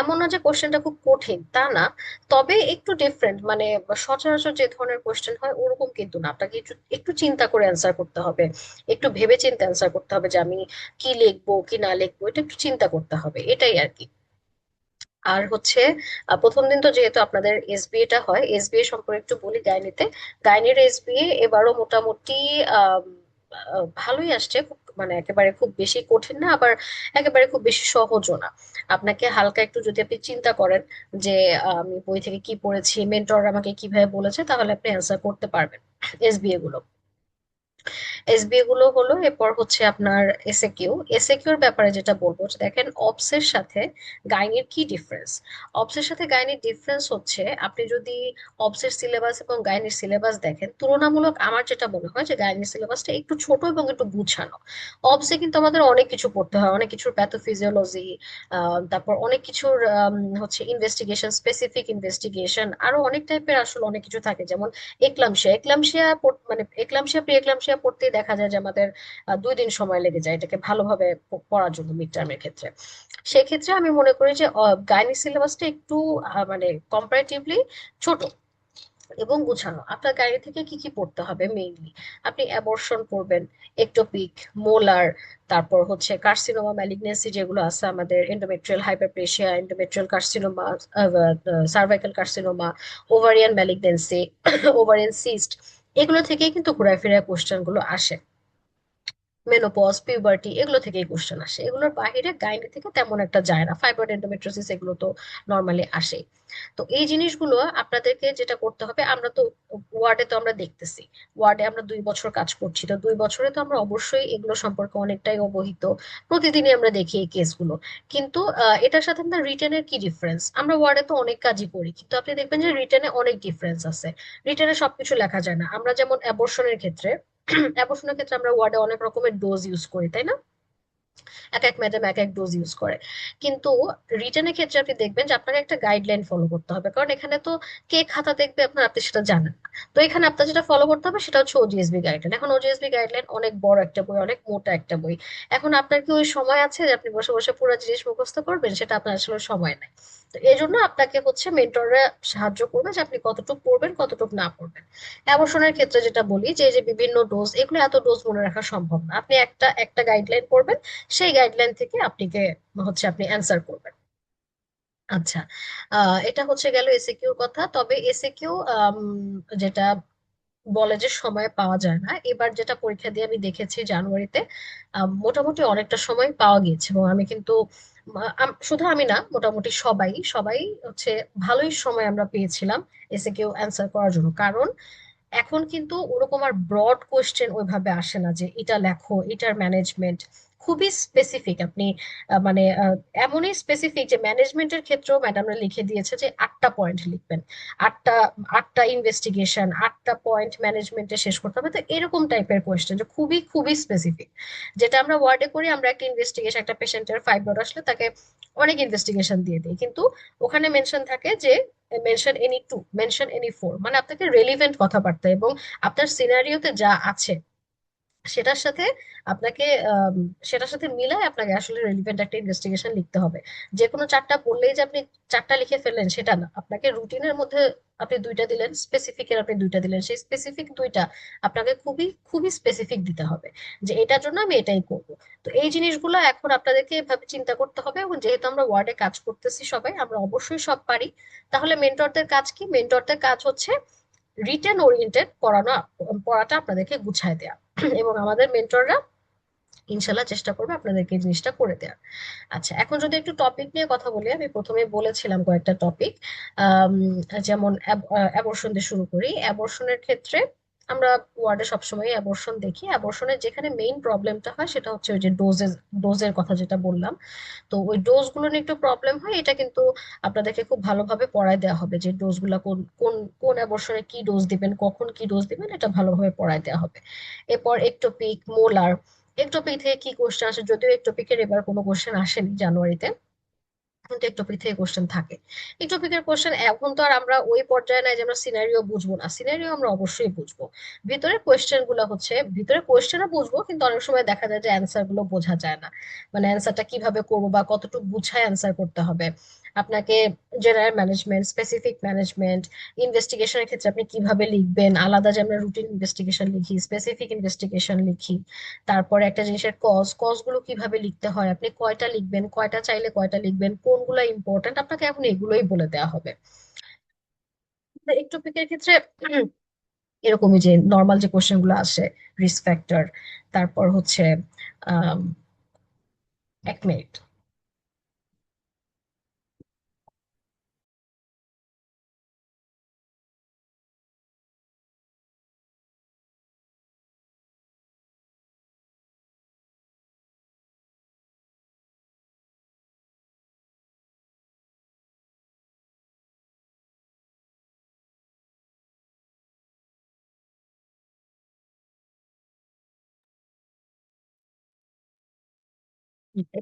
এমন না যে কোশ্চেনটা খুব কঠিন, তা না, তবে একটু ডিফারেন্ট, মানে সচরাচর যে ধরনের কোশ্চেন হয় ওরকম কিন্তু না। আপনাকে একটু একটু চিন্তা করে অ্যান্সার করতে হবে, একটু ভেবে চিন্তে অ্যান্সার করতে হবে যে আমি কি লিখবো কি না লিখবো, এটা একটু চিন্তা করতে হবে, এটাই আর কি। আর হচ্ছে প্রথম দিন তো যেহেতু আপনাদের এসবিএ টা হয়, এসবিএ সম্পর্কে একটু বলি। গাইনিতে, গাইনির এসবিএ এবারও মোটামুটি আম, ভালোই আসছে, মানে একেবারে খুব বেশি কঠিন না, আবার একেবারে খুব বেশি সহজও না। আপনাকে হালকা একটু যদি আপনি চিন্তা করেন যে আমি বই থেকে কি পড়েছি, মেন্টর আমাকে কিভাবে বলেছে, তাহলে আপনি অ্যান্সার করতে পারবেন এসবিএ গুলো। এসবিএ গুলো হলো, এরপর হচ্ছে আপনার এসএকিউ। এসএকিউর ব্যাপারে যেটা বলবো, যে দেখেন অবসের সাথে গাইনির কি ডিফারেন্স। অবসের সাথে গাইনির ডিফারেন্স হচ্ছে, আপনি যদি অবসের সিলেবাস এবং গাইনির সিলেবাস দেখেন, তুলনামূলক আমার যেটা মনে হয় যে গাইনির সিলেবাসটা একটু ছোট এবং একটু গুছানো। অবসে কিন্তু আমাদের অনেক কিছু পড়তে হয়, অনেক কিছুর প্যাথোফিজিওলজি, তারপর অনেক কিছুর হচ্ছে ইনভেস্টিগেশন, স্পেসিফিক ইনভেস্টিগেশন, আরো অনেক টাইপের আসলে অনেক কিছু থাকে। যেমন মানে এক্লামশিয়া প্রি এক্লামশিয়া পড়তেই দেখা যায় যে আমাদের 2 দিন সময় লেগে যায় এটাকে ভালোভাবে পড়ার জন্য মিড টার্মের ক্ষেত্রে। সেক্ষেত্রে আমি মনে করি যে গাইনি সিলেবাসটা একটু মানে কম্পারেটিভলি ছোট এবং গুছানো। আপনার গাড়ি থেকে কি কি পড়তে হবে মেইনলি, আপনি অ্যাবর্শন পড়বেন, একটোপিক, মোলার, তারপর হচ্ছে কার্সিনোমা ম্যালিগনেন্সি যেগুলো আছে আমাদের, endometrial hyperplasia, endometrial carcinoma, cervical carcinoma, ovarian malignancy, ovarian cyst, এগুলো থেকেই কিন্তু ঘোরায় ফেরায় কোশ্চেন গুলো আসে। মেনোপজ, পিউবার্টি, এগুলো থেকেই কোশ্চেন আসে, এগুলোর বাইরে গাইনি থেকে তেমন একটা যায় না। ফাইব্রয়েড এন্ডোমেট্রিওসিস এগুলো তো নর্মালি আসে। তো এই জিনিসগুলো আপনাদেরকে যেটা করতে হবে, আমরা তো ওয়ার্ডে তো আমরা দেখতেছি, ওয়ার্ডে আমরা 2 বছর কাজ করছি, তো 2 বছরে তো আমরা অবশ্যই এগুলো সম্পর্কে অনেকটাই অবহিত, প্রতিদিনই আমরা দেখি এই কেসগুলো। কিন্তু এটার সাথে আমরা রিটেনের কি ডিফারেন্স, আমরা ওয়ার্ডে তো অনেক কাজই করি, কিন্তু আপনি দেখবেন যে রিটেনে অনেক ডিফারেন্স আছে। রিটেনে সবকিছু লেখা যায় না। আমরা যেমন অ্যাবর্শনের ক্ষেত্রে অ্যাবর্শনের ক্ষেত্রে আমরা ওয়ার্ডে অনেক রকমের ডোজ ইউজ করি, তাই না? এক এক ম্যাডাম এক এক ডোজ ইউজ করে। কিন্তু রিটার্নের ক্ষেত্রে আপনি দেখবেন যে আপনাকে একটা গাইডলাইন ফলো করতে হবে, কারণ এখানে তো কে খাতা দেখবে আপনার, আপনি সেটা জানেন না। তো এখানে আপনার যেটা ফলো করতে হবে সেটা হচ্ছে ওজিএসবি গাইডলাইন। এখন ওজিএসবি গাইডলাইন অনেক বড় একটা বই, অনেক মোটা একটা বই। এখন আপনার কি ওই সময় আছে যে আপনি বসে বসে পুরো জিনিস মুখস্থ করবেন? সেটা আপনার আসলে সময় নাই। তো এই জন্য আপনাকে হচ্ছে মেন্টররা সাহায্য করবে যে আপনি কতটুকু পড়বেন কতটুকু না পড়বেন। অ্যাবর্শনের ক্ষেত্রে যেটা বলি, যে এই যে বিভিন্ন ডোজ, এগুলো এত ডোজ মনে রাখা সম্ভব না। আপনি একটা একটা গাইডলাইন পড়বেন, সেই গাইডলাইন থেকে আপনাকে হচ্ছে আপনি অ্যান্সার করবেন। আচ্ছা, এটা হচ্ছে গেল এসএকিউর কথা। তবে এসএকিউ যেটা বলে যে সময় পাওয়া যায় না, এবার যেটা পরীক্ষা দিয়ে আমি দেখেছি জানুয়ারিতে মোটামুটি অনেকটা সময় পাওয়া গিয়েছে। এবং আমি কিন্তু শুধু আমি না, মোটামুটি সবাই সবাই হচ্ছে ভালোই সময় আমরা পেয়েছিলাম এসএকিউ অ্যান্সার করার জন্য। কারণ এখন কিন্তু ওরকম আর ব্রড কোশ্চেন ওইভাবে আসে না যে এটা লেখো, এটার ম্যানেজমেন্ট খুবই স্পেসিফিক। আপনি মানে এমনই স্পেসিফিক যে ম্যানেজমেন্টের ক্ষেত্রেও ম্যাডামরা লিখে দিয়েছে যে 8টা পয়েন্ট লিখবেন, আটটা আটটা ইনভেস্টিগেশন, 8টা পয়েন্ট ম্যানেজমেন্টে শেষ করতে হবে। তো এরকম টাইপের কোয়েশ্চেন যে খুবই খুবই স্পেসিফিক। যেটা আমরা ওয়ার্ডে করি, আমরা একটা ইনভেস্টিগেশন, একটা পেশেন্টের ফাইব্রয়েড আসলে তাকে অনেক ইনভেস্টিগেশন দিয়ে দিই, কিন্তু ওখানে মেনশন থাকে যে mention any two, mention any four, মানে আপনাকে রেলিভেন্ট কথাবার্তা এবং আপনার সিনারিওতে যা আছে সেটার সাথে আপনাকে আম, সেটার সাথে মিলাই আপনাকে আসলে রেলিভেন্ট একটা ইনভেস্টিগেশন লিখতে হবে। যে কোনো চারটা পড়লেই যে আপনি চারটা লিখে ফেললেন সেটা না, আপনাকে রুটিনের মধ্যে আপনি দুইটা দিলেন, স্পেসিফিকের আপনি দুইটা দিলেন, সেই স্পেসিফিক দুইটা আপনাকে খুবই খুবই স্পেসিফিক দিতে হবে যে এটার জন্য আমি এটাই করব। তো এই জিনিসগুলো এখন আপনাদেরকে এভাবে চিন্তা করতে হবে, এবং যেহেতু আমরা ওয়ার্ডে কাজ করতেছি সবাই, আমরা অবশ্যই সব পারি। তাহলে মেন্টরদের কাজ কি? মেন্টরদের কাজ হচ্ছে রিটেন ওরিয়েন্টেড পড়াটা আপনাদেরকে গুছায় দেয়া এবং আমাদের মেন্টররা ইনশাল্লাহ চেষ্টা করবে আপনাদেরকে এই জিনিসটা করে দেওয়ার। আচ্ছা, এখন যদি একটু টপিক নিয়ে কথা বলি, আমি প্রথমে বলেছিলাম কয়েকটা টপিক, যেমন অ্যাবর্শন দিয়ে শুরু করি। অ্যাবর্শনের ক্ষেত্রে আমরা ওয়ার্ডে সবসময় অ্যাবর্শন দেখি। অ্যাবর্শনের যেখানে মেইন প্রবলেমটা হয় সেটা হচ্ছে ওই যে ডোজের কথা যেটা বললাম। তো ওই ডোজ গুলো নিয়ে একটু প্রবলেম হয়, এটা কিন্তু আপনাদেরকে খুব ভালোভাবে পড়ায় দেওয়া হবে যে ডোজ গুলা কোন কোন কোন অ্যাবর্শনে কি ডোজ দিবেন, কখন কি ডোজ দিবেন, এটা ভালোভাবে পড়ায় দেওয়া হবে। এরপর একটোপিক, মোলার। একটোপিক থেকে কি কোশ্চেন আসে, যদিও একটোপিকের এবার কোনো কোশ্চেন আসেনি জানুয়ারিতে, কিন্তু এক টপিক থেকে কোশ্চেন থাকে। এই টপিকের কোশ্চেন এখন তো আর আমরা ওই পর্যায়ে নাই যে আমরা সিনারিও বুঝবো না, সিনারিও আমরা অবশ্যই বুঝবো। ভিতরে কোয়েশ্চেন গুলো হচ্ছে, ভিতরে কোয়েশ্চেনও বুঝবো, কিন্তু অনেক সময় দেখা যায় যে অ্যান্সার গুলো বোঝা যায় না, মানে অ্যান্সারটা কিভাবে করবো বা কতটুকু গুছায় অ্যান্সার করতে হবে আপনাকে। জেনারেল ম্যানেজমেন্ট, স্পেসিফিক ম্যানেজমেন্ট, ইনভেস্টিগেশনের ক্ষেত্রে আপনি কিভাবে লিখবেন, আলাদা যে আমরা রুটিন ইনভেস্টিগেশন লিখি, স্পেসিফিক ইনভেস্টিগেশন লিখি, তারপরে একটা জিনিসের কজ গুলো কিভাবে লিখতে হয়, আপনি কয়টা লিখবেন, কয়টা চাইলে কয়টা লিখবেন, কোনগুলো ইম্পর্টেন্ট, আপনাকে এখন এগুলোই বলে দেওয়া হবে। একটু পিকের ক্ষেত্রে এরকমই যে নর্মাল যে কোশ্চেন গুলো আসে, রিস্ক ফ্যাক্টর, তারপর হচ্ছে আম, 1 মিনিট।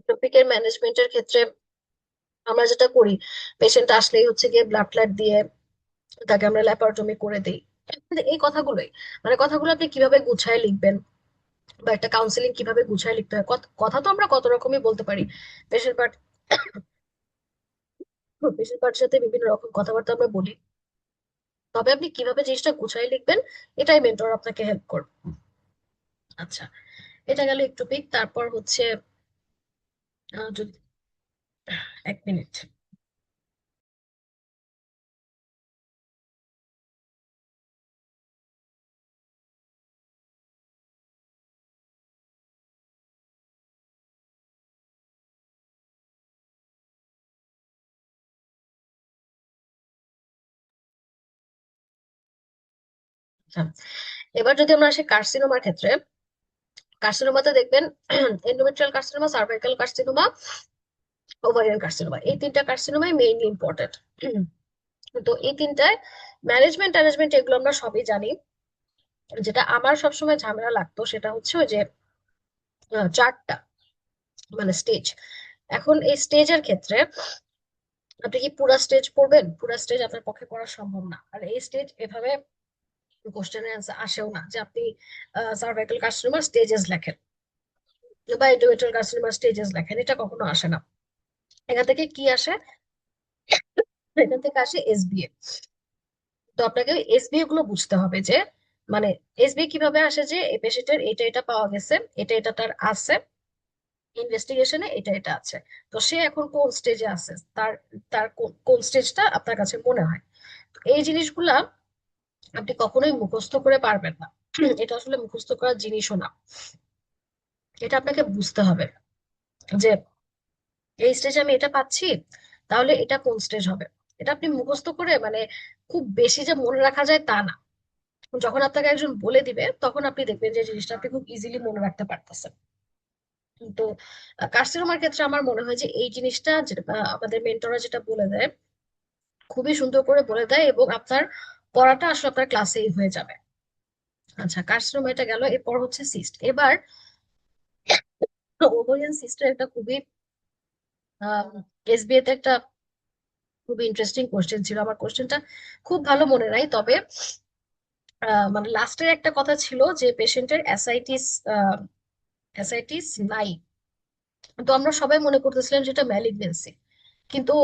টপিকের ম্যানেজমেন্টের ক্ষেত্রে আমরা যেটা করি, পেশেন্ট আসলেই হচ্ছে গিয়ে ব্লাড ট্যাট দিয়ে তাকে আমরা ল্যাপারটমি করে দিই। কিন্তু এই কথাগুলোই, মানে কথাগুলো আপনি কিভাবে গুছায় লিখবেন বা একটা কাউন্সিলিং কিভাবে গুছায় লিখতে হয়, কথা তো আমরা কত রকমই বলতে পারি। পেশেন্ট পার্ট পেশেন্ট পার্টের সাথে বিভিন্ন রকম কথাবার্তা আমরা বলি, তবে আপনি কিভাবে জিনিসটা গুছায় লিখবেন এটাই মেন্টর আপনাকে হেল্প করবে। আচ্ছা, এটা গেল একটু পিক। তারপর হচ্ছে যদি 1 মিনিট। আচ্ছা, এবার যদি আমরা আসি কার্সিনোমার ক্ষেত্রে, কার্সিনোমাতে দেখবেন endometrial carcinoma, cervical carcinoma, ovarian carcinoma, এই তিনটা কার্সিনোমাই মেইনলি ইম্পর্টেন্ট। তো এই তিনটায় ম্যানেজমেন্ট ট্যানেজমেন্ট এগুলো আমরা সবই জানি। যেটা আমার সবসময় ঝামেলা লাগতো সেটা হচ্ছে ওই যে চারটা, মানে স্টেজ। এখন এই স্টেজের ক্ষেত্রে আপনি কি পুরা স্টেজ পড়বেন? পুরা স্টেজ আপনার পক্ষে পড়া সম্ভব না, আর এই স্টেজ এভাবে কোশ্চেনের অ্যান্সার আসেও না যে আপনি সার্ভাইকাল কার্সিনোমার স্টেজেস লেখেন বা এন্ডোমেট্রিয়াল কার্সিনোমার স্টেজেস লেখেন, এটা কখনো আসে না। এখান থেকে কি আসে? এখান থেকে আসে এসবিএ। তো আপনাকে এসবিএ গুলো বুঝতে হবে যে, মানে এসবিএ কিভাবে আসে, যে এই পেশেন্টের এটা এটা পাওয়া গেছে, এটা এটা তার আছে, ইনভেস্টিগেশনে এটা এটা আছে, তো সে এখন কোন স্টেজে আছে, তার তার কোন কোন স্টেজটা আপনার কাছে মনে হয়। তো এই জিনিসগুলা আপনি কখনোই মুখস্থ করে পারবেন না, এটা আসলে মুখস্থ করার জিনিসও না, এটা আপনাকে বুঝতে হবে যে এই স্টেজে আমি এটা পাচ্ছি, তাহলে এটা কোন স্টেজ হবে। এটা আপনি মুখস্থ করে মানে খুব বেশি যে মনে রাখা যায় তা না, যখন আপনাকে একজন বলে দিবে তখন আপনি দেখবেন যে জিনিসটা আপনি খুব ইজিলি মনে রাখতে পারতেছেন। তো কার্সিনোমার ক্ষেত্রে আমার মনে হয় যে এই জিনিসটা যেটা আমাদের মেন্টররা যেটা বলে দেয়, খুবই সুন্দর করে বলে দেয়, এবং আপনার পড়াটা আসলে আপনার ক্লাসেই হয়ে যাবে। আচ্ছা, কার্সিনোমা এটা গেল। এরপর হচ্ছে সিস্ট। এবার ওভারিয়ান সিস্টের একটা খুবই এসবিএ তে একটা খুবই ইন্টারেস্টিং কোশ্চেন ছিল, আমার কোশ্চেনটা খুব ভালো মনে নাই, তবে মানে লাস্টের একটা কথা ছিল যে পেশেন্টের অ্যাসাইটিস অ্যাসাইটিস নাই। তো আমরা সবাই মনে করতেছিলাম যেটা ম্যালিগনেন্সি, কিন্তু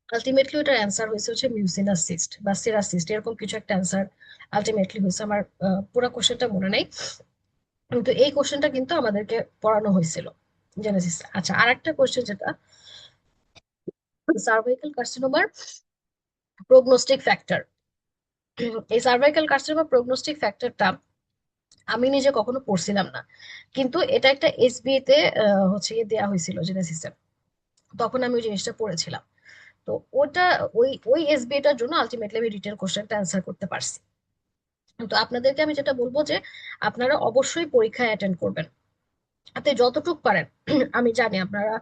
আলটিমেটলি ওটার অ্যান্সার হয়েছে হচ্ছে মিউসিনাস সিস্ট বা সিরাস সিস্ট, এরকম কিছু একটা অ্যান্সার আলটিমেটলি হয়েছে। আমার পুরো কোশ্চেনটা মনে নেই, কিন্তু এই কোশ্চেনটা কিন্তু আমাদেরকে পড়ানো হয়েছিল জেনেসিস। আচ্ছা, আর একটা কোশ্চেন যেটা সার্ভাইকাল কার্সিনোমার প্রগনোস্টিক ফ্যাক্টর। এই সার্ভাইকাল কার্সিনোমার প্রগনোস্টিক ফ্যাক্টরটা আমি নিজে কখনো পড়ছিলাম না, কিন্তু এটা একটা এসবিএ তে হচ্ছে গিয়ে দেওয়া হয়েছিল জেনেসিসে, তখন আমি ওই জিনিসটা পড়েছিলাম। তো ওটা ওই ওই এসবিএটার জন্য আলটিমেটলি আমি রিটেন কোশ্চেনটা অ্যান্সার করতে পারছি। তো আপনাদেরকে আমি যেটা বলবো যে আপনারা অবশ্যই পরীক্ষায় অ্যাটেন্ড করবেন, আপনি যতটুকু পারেন। আমি জানি আপনারা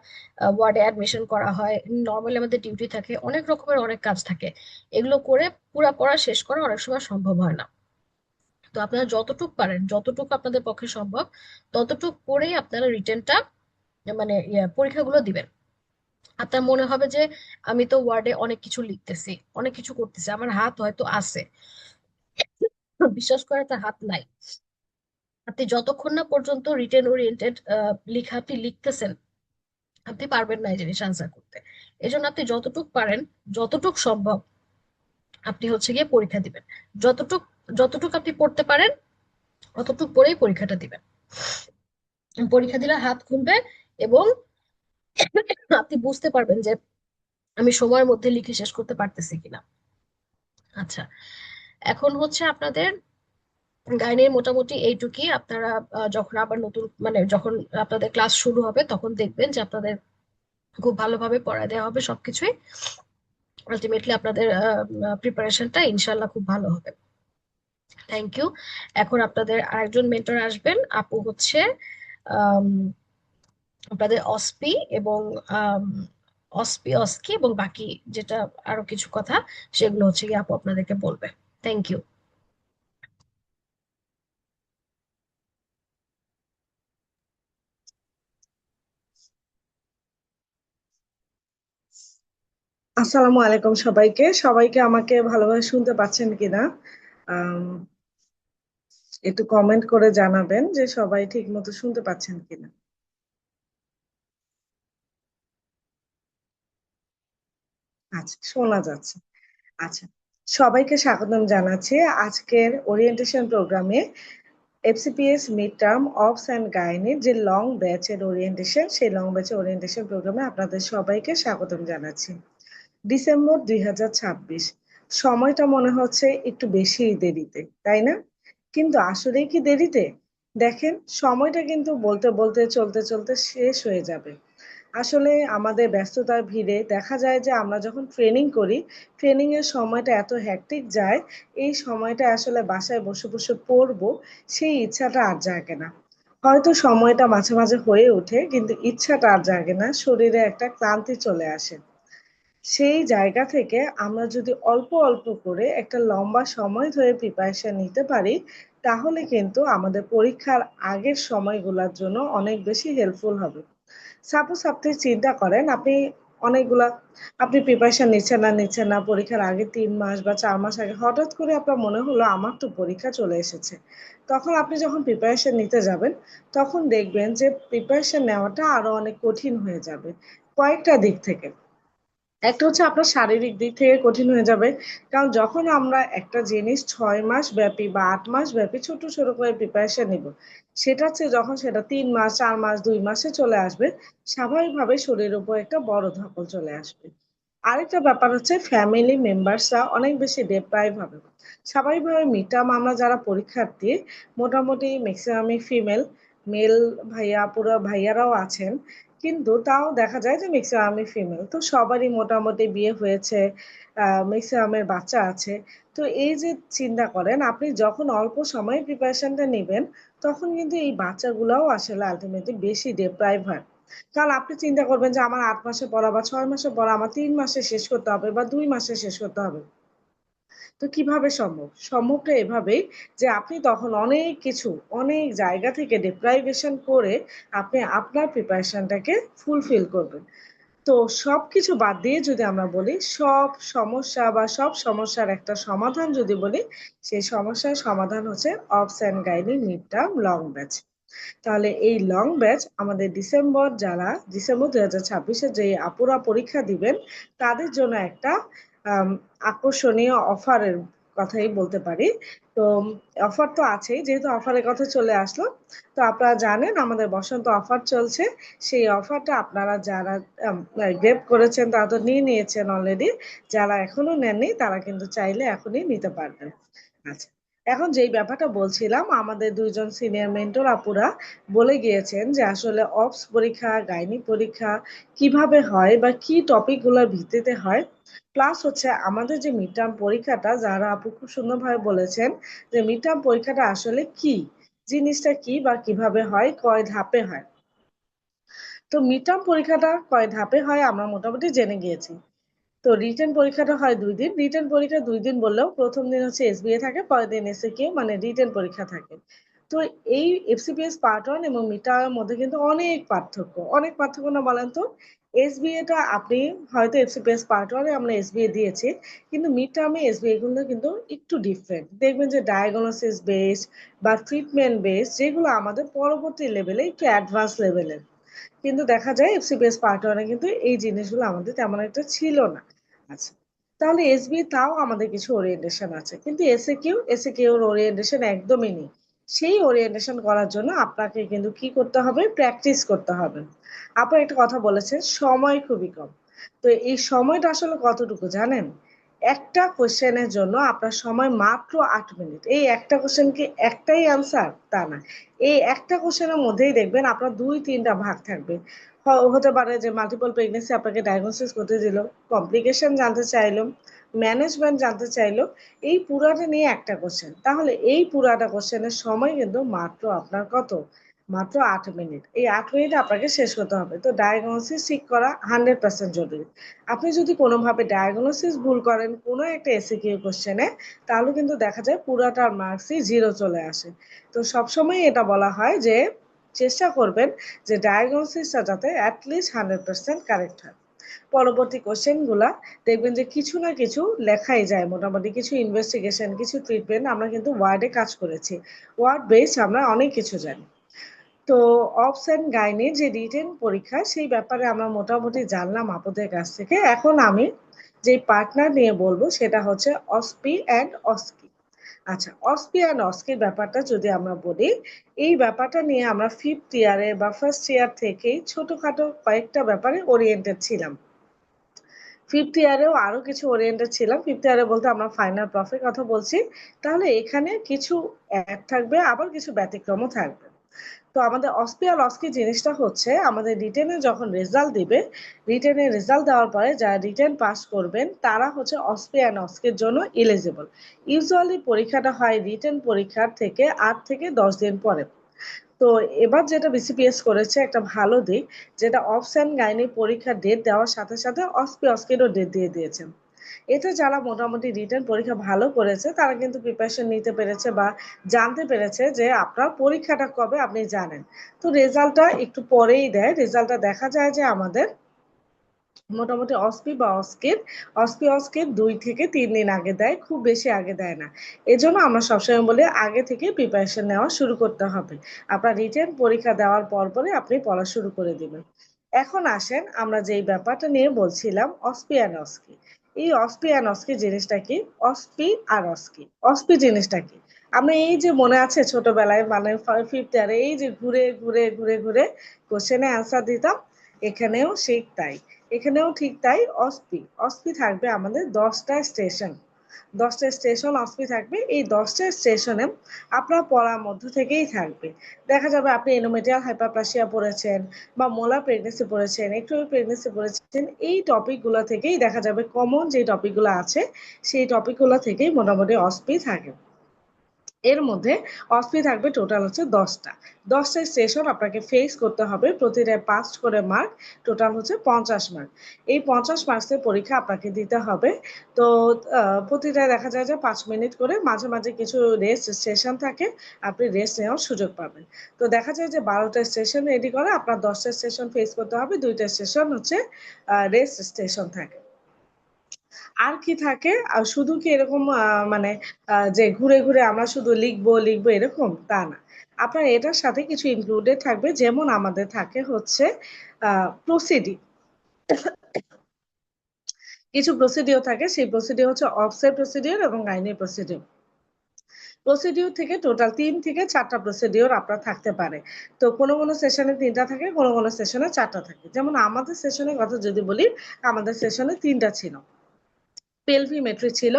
ওয়ার্ডে অ্যাডমিশন করা হয়, নর্মালি আমাদের ডিউটি থাকে, অনেক রকমের অনেক কাজ থাকে, এগুলো করে পুরা পড়া শেষ করা অনেক সময় সম্ভব হয় না। তো আপনারা যতটুকু পারেন, যতটুকু আপনাদের পক্ষে সম্ভব, ততটুকু করেই আপনারা রিটেনটা মানে পরীক্ষাগুলো দিবেন। আপনার মনে হবে যে আমি তো ওয়ার্ডে অনেক কিছু লিখতেছি, অনেক কিছু করতেছি, আমার হাত হয়তো আছে, বিশ্বাস করে তার হাত নাই। আপনি যতক্ষণ না পর্যন্ত রিটেন ওরিয়েন্টেড লেখা আপনি লিখতেছেন, আপনি পারবেন না এই জিনিস আনসার করতে। এজন্য আপনি যতটুক পারেন, যতটুক সম্ভব আপনি হচ্ছে গিয়ে পরীক্ষা দিবেন। যতটুক যতটুক আপনি পড়তে পারেন অতটুক পরেই পরীক্ষাটা দিবেন। পরীক্ষা দিলে হাত খুলবে এবং আপনি বুঝতে পারবেন যে আমি সময়ের মধ্যে লিখে শেষ করতে পারতেছি কিনা। আচ্ছা, এখন হচ্ছে আপনাদের গাইনের মোটামুটি এইটুকুই। আপনারা যখন আবার নতুন মানে যখন আপনাদের ক্লাস শুরু হবে তখন দেখবেন যে আপনাদের খুব ভালোভাবে পড়া দেওয়া হবে সবকিছুই। আলটিমেটলি আপনাদের প্রিপারেশনটা ইনশাল্লাহ খুব ভালো হবে। Thank you. এখন আপনাদের আরেকজন মেন্টর আসবেন, আপু হচ্ছে আম, আপনাদের অসপি এবং আম, অস্কি এবং বাকি যেটা আরো কিছু কথা সেগুলো হচ্ছে গিয়ে আপু আপনাদেরকে বলবে। Thank you. আসসালামু আলাইকুম সবাইকে সবাইকে আমাকে ভালোভাবে শুনতে পাচ্ছেন কিনা? আম, একটু কমেন্ট করে জানাবেন যে সবাই ঠিক মতো শুনতে পাচ্ছেন কিনা। আচ্ছা, শোনা যাচ্ছে। আচ্ছা, সবাইকে স্বাগতম জানাচ্ছি আজকের ওরিয়েন্টেশন প্রোগ্রামে। FCPS mid term obs and গাইনির যে লং ব্যাচের ওরিয়েন্টেশন, সেই লং ব্যাচের ওরিয়েন্টেশন প্রোগ্রামে আপনাদের সবাইকে স্বাগতম জানাচ্ছি। ডিসেম্বর 2026, সময়টা মনে হচ্ছে একটু বেশি দেরিতে, তাই না? কিন্তু আসলেই কি দেরিতে? দেখেন, সময়টা কিন্তু বলতে বলতে চলতে চলতে শেষ হয়ে যাবে। আসলে আমাদের ব্যস্ততার ভিড়ে দেখা যায় যে আমরা যখন ট্রেনিং করি, ট্রেনিং এর সময়টা এত হ্যাকটিক যায়, এই সময়টা আসলে বাসায় বসে বসে পড়বো সেই ইচ্ছাটা আর জাগে না। হয়তো সময়টা মাঝে মাঝে হয়ে ওঠে, কিন্তু ইচ্ছাটা আর জাগে না, শরীরে একটা ক্লান্তি চলে আসে। সেই জায়গা থেকে আমরা যদি অল্প অল্প করে একটা লম্বা সময় ধরে প্রিপারেশন নিতে পারি, তাহলে কিন্তু আমাদের পরীক্ষার আগের সময়গুলোর জন্য অনেক বেশি হেল্পফুল হবে। সাপোজ আপনি চিন্তা করেন, অনেকগুলা আপনি প্রিপারেশন নিচ্ছেন না পরীক্ষার আগে 3 মাস বা 4 মাস আগে হঠাৎ করে আপনার মনে হলো আমার তো পরীক্ষা চলে এসেছে। তখন আপনি যখন প্রিপারেশন নিতে যাবেন, তখন দেখবেন যে প্রিপারেশন নেওয়াটা আরো অনেক কঠিন হয়ে যাবে কয়েকটা দিক থেকে। একটা হচ্ছে আপনার শারীরিক দিক থেকে কঠিন হয়ে যাবে, কারণ যখন আমরা একটা জিনিস 6 মাস ব্যাপী বা 8 মাস ব্যাপী ছোট ছোট করে প্রিপারেশন নিব, সেটা হচ্ছে যখন সেটা 3 মাস 4 মাস 2 মাসে চলে আসবে, স্বাভাবিকভাবে শরীরের উপর একটা বড় ধকল চলে আসবে। আরেকটা ব্যাপার হচ্ছে ফ্যামিলি মেম্বার্সরা অনেক বেশি ডিপ্রাইভ হবে। স্বাভাবিকভাবে মিড টার্ম আমরা যারা পরীক্ষার্থী, মোটামুটি ম্যাক্সিমামই ফিমেল, মেল ভাইয়া পুরো ভাইয়ারাও আছেন, কিন্তু তাও দেখা যায় যে ম্যাক্সিমামই ফিমেল, তো সবারই মোটামুটি বিয়ে হয়েছে, ম্যাক্সিমামের বাচ্চা আছে। তো এই যে চিন্তা করেন, আপনি যখন অল্প সময়ে প্রিপারেশনটা নেবেন, তখন কিন্তু এই বাচ্চাগুলোও আসলে আলটিমেটলি বেশি ডিপ্রাইভ হয়। কারণ আপনি চিন্তা করবেন যে আমার 8 মাসে পড়া বা 6 মাসে পড়া আমার 3 মাসে শেষ করতে হবে বা 2 মাসে শেষ করতে হবে। তো কিভাবে সম্ভব? সম্ভবটা এভাবেই যে আপনি তখন অনেক কিছু, অনেক জায়গা থেকে ডিপ্রাইভেশন করে আপনি আপনার প্রিপারেশনটাকে ফুলফিল করবেন। তো সবকিছু বাদ দিয়ে যদি আমরা বলি সব সমস্যা বা সব সমস্যার একটা সমাধান যদি বলি, সেই সমস্যার সমাধান হচ্ছে obs and gynae mid term long batch. তাহলে এই লং ব্যাচ আমাদের যারা ডিসেম্বর 2026-এ যে আপুরা পরীক্ষা দিবেন তাদের জন্য একটা আকর্ষণীয় অফারের কথাই বলতে পারি। তো অফার তো আছেই, যেহেতু অফারের কথা চলে আসলো, তো আপনারা জানেন আমাদের বসন্ত অফার চলছে। সেই অফারটা আপনারা যারা গ্রেপ করেছেন তারা তো নিয়ে নিয়েছেন অলরেডি, যারা এখনো নেননি তারা কিন্তু চাইলে এখনই নিতে পারবেন। আচ্ছা, এখন যেই ব্যাপারটা বলছিলাম, আমাদের দুইজন সিনিয়র মেন্টর আপুরা বলে গিয়েছেন যে আসলে অবস পরীক্ষা, গাইনি পরীক্ষা কিভাবে হয় বা কি টপিকগুলোর ভিত্তিতে হয়, প্লাস হচ্ছে আমাদের যে মিড টার্ম পরীক্ষাটা, যারা আপু খুব সুন্দরভাবে বলেছেন যে মিড টার্ম পরীক্ষাটা আসলে কি জিনিসটা, কি বা কিভাবে হয়, কয় ধাপে হয়। তো মিড টার্ম পরীক্ষাটা কয় ধাপে হয় আমরা মোটামুটি জেনে গিয়েছি। তো রিটেন পরীক্ষাটা হয় 2 দিন। রিটেন পরীক্ষা 2 দিন বললেও প্রথম দিন হচ্ছে এসবিএ থাকে, পরের দিন এসএকিউ মানে রিটেন পরীক্ষা থাকে। তো এই এফসিপিএস পার্ট 1 এবং মিড টার্মের মধ্যে কিন্তু অনেক পার্থক্য না বলেন তো? এসবিএটা আপনি হয়তো এফসিপিএস পার্ট 1-এ আমরা এসবিএ দিয়েছি, কিন্তু মিড টার্মে এসবিএ গুলো কিন্তু একটু ডিফারেন্ট। দেখবেন যে ডায়াগনোসিস বেসড বা ট্রিটমেন্ট বেসড, যেগুলো আমাদের পরবর্তী লেভেলে একটু অ্যাডভান্স লেভেলের, কিন্তু দেখা যায় এফসিপিএস পার্ট 1-এ কিন্তু এই জিনিসগুলো আমাদের তেমন একটা ছিল না। আচ্ছা, তাহলে এসবি তাও আমাদের কিছু ওরিয়েন্টেশন আছে, কিন্তু এসএকিউর ওরিয়েন্টেশন একদমই নেই। সেই ওরিয়েন্টেশন করার জন্য আপনাকে কিন্তু কি করতে হবে, প্র্যাকটিস করতে হবে। আপনি একটা কথা বলেছেন সময় খুবই কম। তো এই সময়টা আসলে কতটুকু জানেন? একটা কোশ্চেনের জন্য আপনার সময় মাত্র 8 মিনিট। এই একটা কোশ্চেন কি একটাই অ্যান্সার? তা না, এই একটা কোশ্চেনের মধ্যেই দেখবেন আপনার 2-3টা ভাগ থাকবে। হতে পারে যে মাল্টিপল প্রেগনেন্সি আপনাকে ডায়াগনোসিস করতে দিল, কমপ্লিকেশন জানতে চাইলো, ম্যানেজমেন্ট জানতে চাইলো, এই পুরাটা নিয়ে একটা কোশ্চেন। তাহলে এই পুরাটা কোশ্চেনের সময় কিন্তু মাত্র আপনার কত? মাত্র 8 মিনিট। এই 8 মিনিট আপনাকে শেষ করতে হবে। তো ডায়াগনোসিস ঠিক করা 100% জরুরি। আপনি যদি কোনোভাবে ডায়াগনোসিস ভুল করেন কোনো একটা এসিকিউ কোশ্চেনে, তাহলে কিন্তু দেখা যায় পুরাটার মার্কসই 0 চলে আসে। তো সবসময় এটা বলা হয় যে চেষ্টা করবেন যে ডায়াগনোসিসটা যাতে অ্যাটলিস্ট 100% কারেক্ট হয়। পরবর্তী কোশ্চেনগুলা দেখবেন যে কিছু না কিছু লেখাই যায়, মোটামুটি কিছু ইনভেস্টিগেশন, কিছু ট্রিটমেন্ট, আমরা কিন্তু ওয়ার্ডে কাজ করেছি, ওয়ার্ড বেসড আমরা অনেক কিছু জানি। তো অবস অ্যান্ড গাইনির যে রিটেন পরীক্ষা, সেই ব্যাপারে আমরা মোটামুটি জানলাম আপুদের কাছ থেকে। এখন আমি যে পার্টনার নিয়ে বলবো সেটা হচ্ছে অসপি অ্যান্ড অস্কি। আচ্ছা, অসপি অ্যান্ড অস্কির ব্যাপারটা যদি আমরা বলি, এই ব্যাপারটা নিয়ে আমরা 5th ইয়ারে বা ফার্স্ট ইয়ার থেকেই ছোটখাটো কয়েকটা ব্যাপারে ওরিয়েন্টেড ছিলাম। 5th ইয়ারেও আরো কিছু ওরিয়েন্টেড ছিলাম। 5th ইয়ারে বলতে আমরা ফাইনাল প্রফের কথা বলছি। তাহলে এখানে কিছু অ্যাড থাকবে, আবার কিছু ব্যতিক্রমও থাকবে। তো আমাদের অসপি আর অস্কি জিনিসটা হচ্ছে আমাদের রিটেনে যখন রেজাল্ট দিবে, রিটেনের রেজাল্ট দেওয়ার পরে যারা রিটেন পাস করবেন তারা হচ্ছে অসপি অ্যান্ড অস্কির জন্য এলিজিবল। ইউজুয়ালি পরীক্ষাটা হয় রিটেন পরীক্ষার থেকে 8 থেকে 10 দিন পরে। তো এবার যেটা বিসিপিএস করেছে একটা ভালো দিক, যেটা অবস অ্যান্ড গাইনি পরীক্ষার ডেট দেওয়ার সাথে সাথে অসপি অস্কিরও ডেট দিয়ে দিয়েছে। এতে যারা মোটামুটি রিটেন পরীক্ষা ভালো করেছে তারা কিন্তু প্রিপারেশন নিতে পেরেছে বা জানতে পেরেছে যে আপনার পরীক্ষাটা কবে আপনি জানেন। তো রেজাল্টটা একটু পরেই দেয়, রেজাল্টটা দেখা যায় যে আমাদের মোটামুটি অস্কির 2 থেকে 3 দিন আগে দেয়, খুব বেশি আগে দেয় না। এজন্য আমরা সবসময় বলি আগে থেকে প্রিপারেশন নেওয়া শুরু করতে হবে। আপনার রিটেন পরীক্ষা দেওয়ার পর পরে আপনি পড়া শুরু করে দিবেন। এখন আসেন আমরা যেই ব্যাপারটা নিয়ে বলছিলাম, অসপি অ্যান্ড অস্কি। এই অসপি অ্যান্ড অস্কি জিনিসটা কি? অসপি জিনিসটা কি? আমরা এই যে মনে আছে ছোটবেলায় মানে 5th ইয়ারে এই যে ঘুরে ঘুরে ঘুরে ঘুরে কোশ্চেনে অ্যান্সার দিতাম, এখানেও ঠিক তাই। অসপি থাকবে আমাদের 10টা স্টেশন অসপি থাকবে। এই 10টা স্টেশনে আপনার পড়ার মধ্য থেকেই থাকবে। দেখা যাবে আপনি এন্ডোমেট্রিয়াল হাইপারপ্লাসিয়া পড়েছেন বা মোলার প্রেগনেন্সি পড়েছেন, একটুয়াল প্রেগনেন্সি পড়েছেন, এই টপিকগুলো থেকেই দেখা যাবে কমন যে টপিকগুলো আছে সেই টপিকগুলো থেকেই মোটামুটি অসপি থাকে। এর মধ্যে অসপি থাকবে টোটাল হচ্ছে 10টা সেশন আপনাকে ফেস করতে হবে, প্রতিটায় 5 করে মার্ক, টোটাল হচ্ছে 50 মার্ক। এই 50 মার্কসের পরীক্ষা আপনাকে দিতে হবে। তো প্রতিটায় দেখা যায় যে 5 মিনিট করে, মাঝে মাঝে কিছু রেস্ট সেশন থাকে, আপনি রেস্ট নেওয়ার সুযোগ পাবেন। তো দেখা যায় যে 12টা সেশন রেডি করে আপনার 10টা সেশন ফেস করতে হবে, 2টা সেশন হচ্ছে রেস্ট সেশন থাকে। আর কি থাকে, আর শুধু কি এরকম মানে যে ঘুরে ঘুরে আমরা শুধু লিখবো লিখবো এরকম তা না, আপনার এটার সাথে কিছু ইনক্লুডেড থাকবে, যেমন আমাদের থাকে হচ্ছে প্রসিডিং, কিছু প্রসিডিওর থাকে, সেই প্রসিডিওর হচ্ছে অফসাইড প্রসিডিওর এবং গাইনি প্রসিডিওর। প্রসিডিওর থেকে টোটাল 3 থেকে 4টা প্রসিডিওর আপনার থাকতে পারে। তো কোনো কোনো সেশনে 3টা থাকে, কোনো কোনো সেশনে 4টা থাকে। যেমন আমাদের সেশনের কথা যদি বলি, আমাদের সেশনে 3টা ছিল। পেলভিমেট্রি ছিল,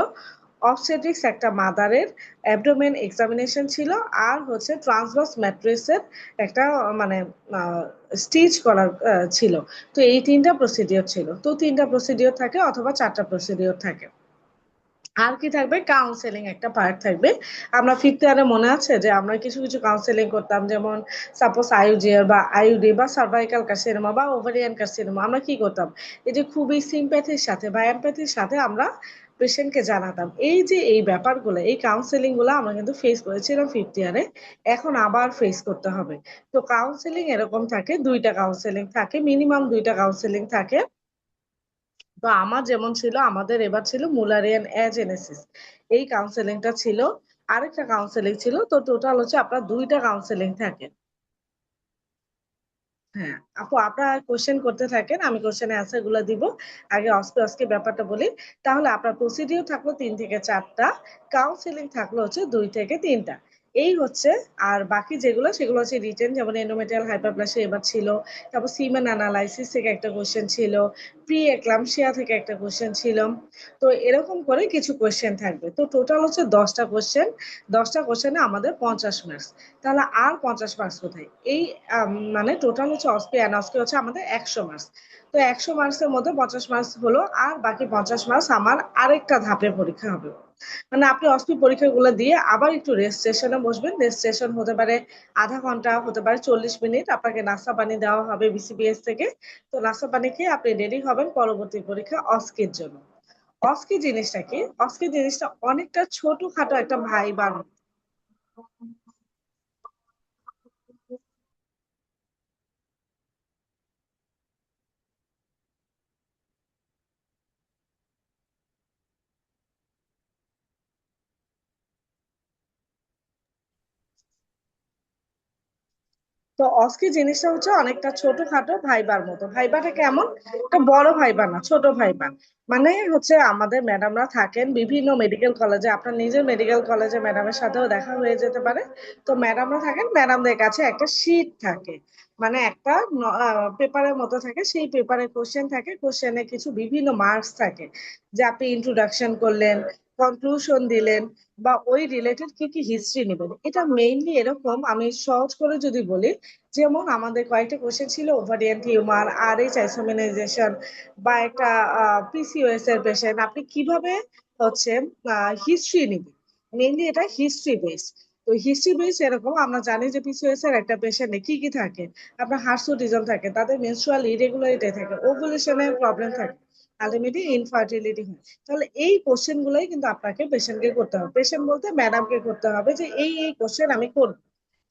অবস্টেট্রিক্স একটা মাদারের, অ্যাবডোমেন এক্সামিনেশন ছিল, আর হচ্ছে ট্রান্সভার্স ম্যাট্রিক্সের একটা মানে স্টিচ করার ছিল। তো এই 3টা প্রসিডিওর ছিল। তো 3টা প্রসিডিওর থাকে অথবা 4টা প্রসিডিওর থাকে। আর কি থাকবে, কাউন্সেলিং একটা পার্ট থাকবে। আমরা ফিফথ ইয়ারে মনে আছে যে আমরা কিছু কিছু কাউন্সেলিং করতাম, যেমন সাপোজ আইউজিআর বা আইউডি বা সার্ভাইকাল কার্সিনোমা বা ওভারিয়ান কার্সিনোমা, আমরা কি করতাম, এই যে খুবই সিম্প্যাথির সাথে বা এমপ্যাথির সাথে আমরা পেশেন্টকে জানাতাম। এই যে এই ব্যাপারগুলো, এই কাউন্সেলিং গুলো আমরা কিন্তু ফেস করেছিলাম ফিফথ ইয়ারে, এখন আবার ফেস করতে হবে। তো কাউন্সেলিং এরকম থাকে, 2টা কাউন্সেলিং থাকে, মিনিমাম 2টা কাউন্সেলিং থাকে। তো আমার যেমন ছিল, আমাদের এবার ছিল মুলারিয়ান অ্যাজেনেসিস, এই কাউন্সেলিংটা ছিল। আরেকটা কাউন্সেলিং ছিল। তো টোটাল হচ্ছে আপনার 2টা কাউন্সেলিং থাকে। হ্যাঁ আপু, আপনারা কোশ্চেন করতে থাকেন, আমি কোশ্চেনের অ্যান্সার গুলো দিব। আগে অস্কে অস্কে ব্যাপারটা বলি। তাহলে আপনার প্রসিডিও থাকলো 3 থেকে 4টা, কাউন্সিলিং থাকলো হচ্ছে 2 থেকে 3টা, এই হচ্ছে। আর বাকি যেগুলো সেগুলো হচ্ছে রিটেন, যেমন এন্ডোমেট্রিয়াল হাইপারপ্লাসিয়া এবার ছিল, তারপর সিমেন অ্যানালাইসিস থেকে একটা কোশ্চেন ছিল, প্রি এক্লাম্পসিয়া থেকে একটা কোশ্চেন ছিল। তো এরকম করে কিছু কোশ্চেন থাকবে। তো টোটাল হচ্ছে 10টা কোশ্চেন, 10টা কোশ্চেনে আমাদের 50 মার্কস। তাহলে আর 50 মার্কস কোথায়, এই মানে টোটাল হচ্ছে অস্পি অ্যান্ড অস্পি হচ্ছে আমাদের 100 মার্কস। তো 100 মার্কসের মধ্যে 50 মার্কস হলো, আর বাকি 50 মার্কস আমার আরেকটা ধাপে পরীক্ষা হবে। মানে আপনি অস্পি পরীক্ষাগুলো দিয়ে আবার একটু রেস্ট সেশনে বসবেন। রেস্ট সেশন হতে পারে আধা ঘন্টা, হতে পারে 40 মিনিট। আপনাকে নাস্তা পানি দেওয়া হবে বিসিবিএস থেকে। তো নাস্তা পানি খেয়ে আপনি রেডি হবেন পরবর্তী পরীক্ষা অস্কির জন্য। অস্কি জিনিসটা কি, অস্কি জিনিসটা অনেকটা ছোটখাটো একটা ভাইবার মতো। তো অস্কি জিনিসটা হচ্ছে অনেকটা ছোটখাটো ভাইবার মতো। ভাইবাটা কেমন, একটা বড় ভাইবা না, ছোট ভাইবা। মানে হচ্ছে আমাদের ম্যাডামরা থাকেন বিভিন্ন মেডিকেল কলেজে, আপনার নিজের মেডিকেল কলেজে ম্যাডামের সাথেও দেখা হয়ে যেতে পারে। তো ম্যাডামরা থাকেন, ম্যাডামদের কাছে একটা শীট থাকে, মানে একটা পেপারের মতো থাকে, সেই পেপারে কোশ্চেন থাকে, কোশ্চেনে কিছু বিভিন্ন মার্কস থাকে, যে আপনি ইন্ট্রোডাকশন করলেন, কনক্লুশন দিলেন, বা ওই রিলেটেড কি কি হিস্ট্রি নেবেন। এটা মেইনলি এরকম, আমি সহজ করে যদি বলি, যেমন আমাদের কয়েকটা কোশ্চেন ছিল, ওভারিয়ান টিউমার, আর এইচ আইসোমেনাইজেশন, বা একটা পিসিওএস এর পেশেন্ট, আপনি কিভাবে হচ্ছে হিস্ট্রি নেবেন। মেইনলি এটা হিস্ট্রি বেস। তো হিস্ট্রি বেস এরকম, আমরা জানি যে পিসিওএস এর একটা পেশেন্টে কি কি থাকে, আপনার হার্সুটিজম থাকে, তাদের মেনস্ট্রুয়াল ইরেগুলারিটি থাকে, ওভুলেশনের প্রবলেম থাকে, আলটিমেটলি ইনফার্টিলিটি হয়। তাহলে এই কোশ্চেন গুলোই কিন্তু আপনাকে পেশেন্টকে করতে হবে, পেশেন্ট বলতে ম্যাডামকে করতে হবে, যে এই কোশ্চেন আমি করবো।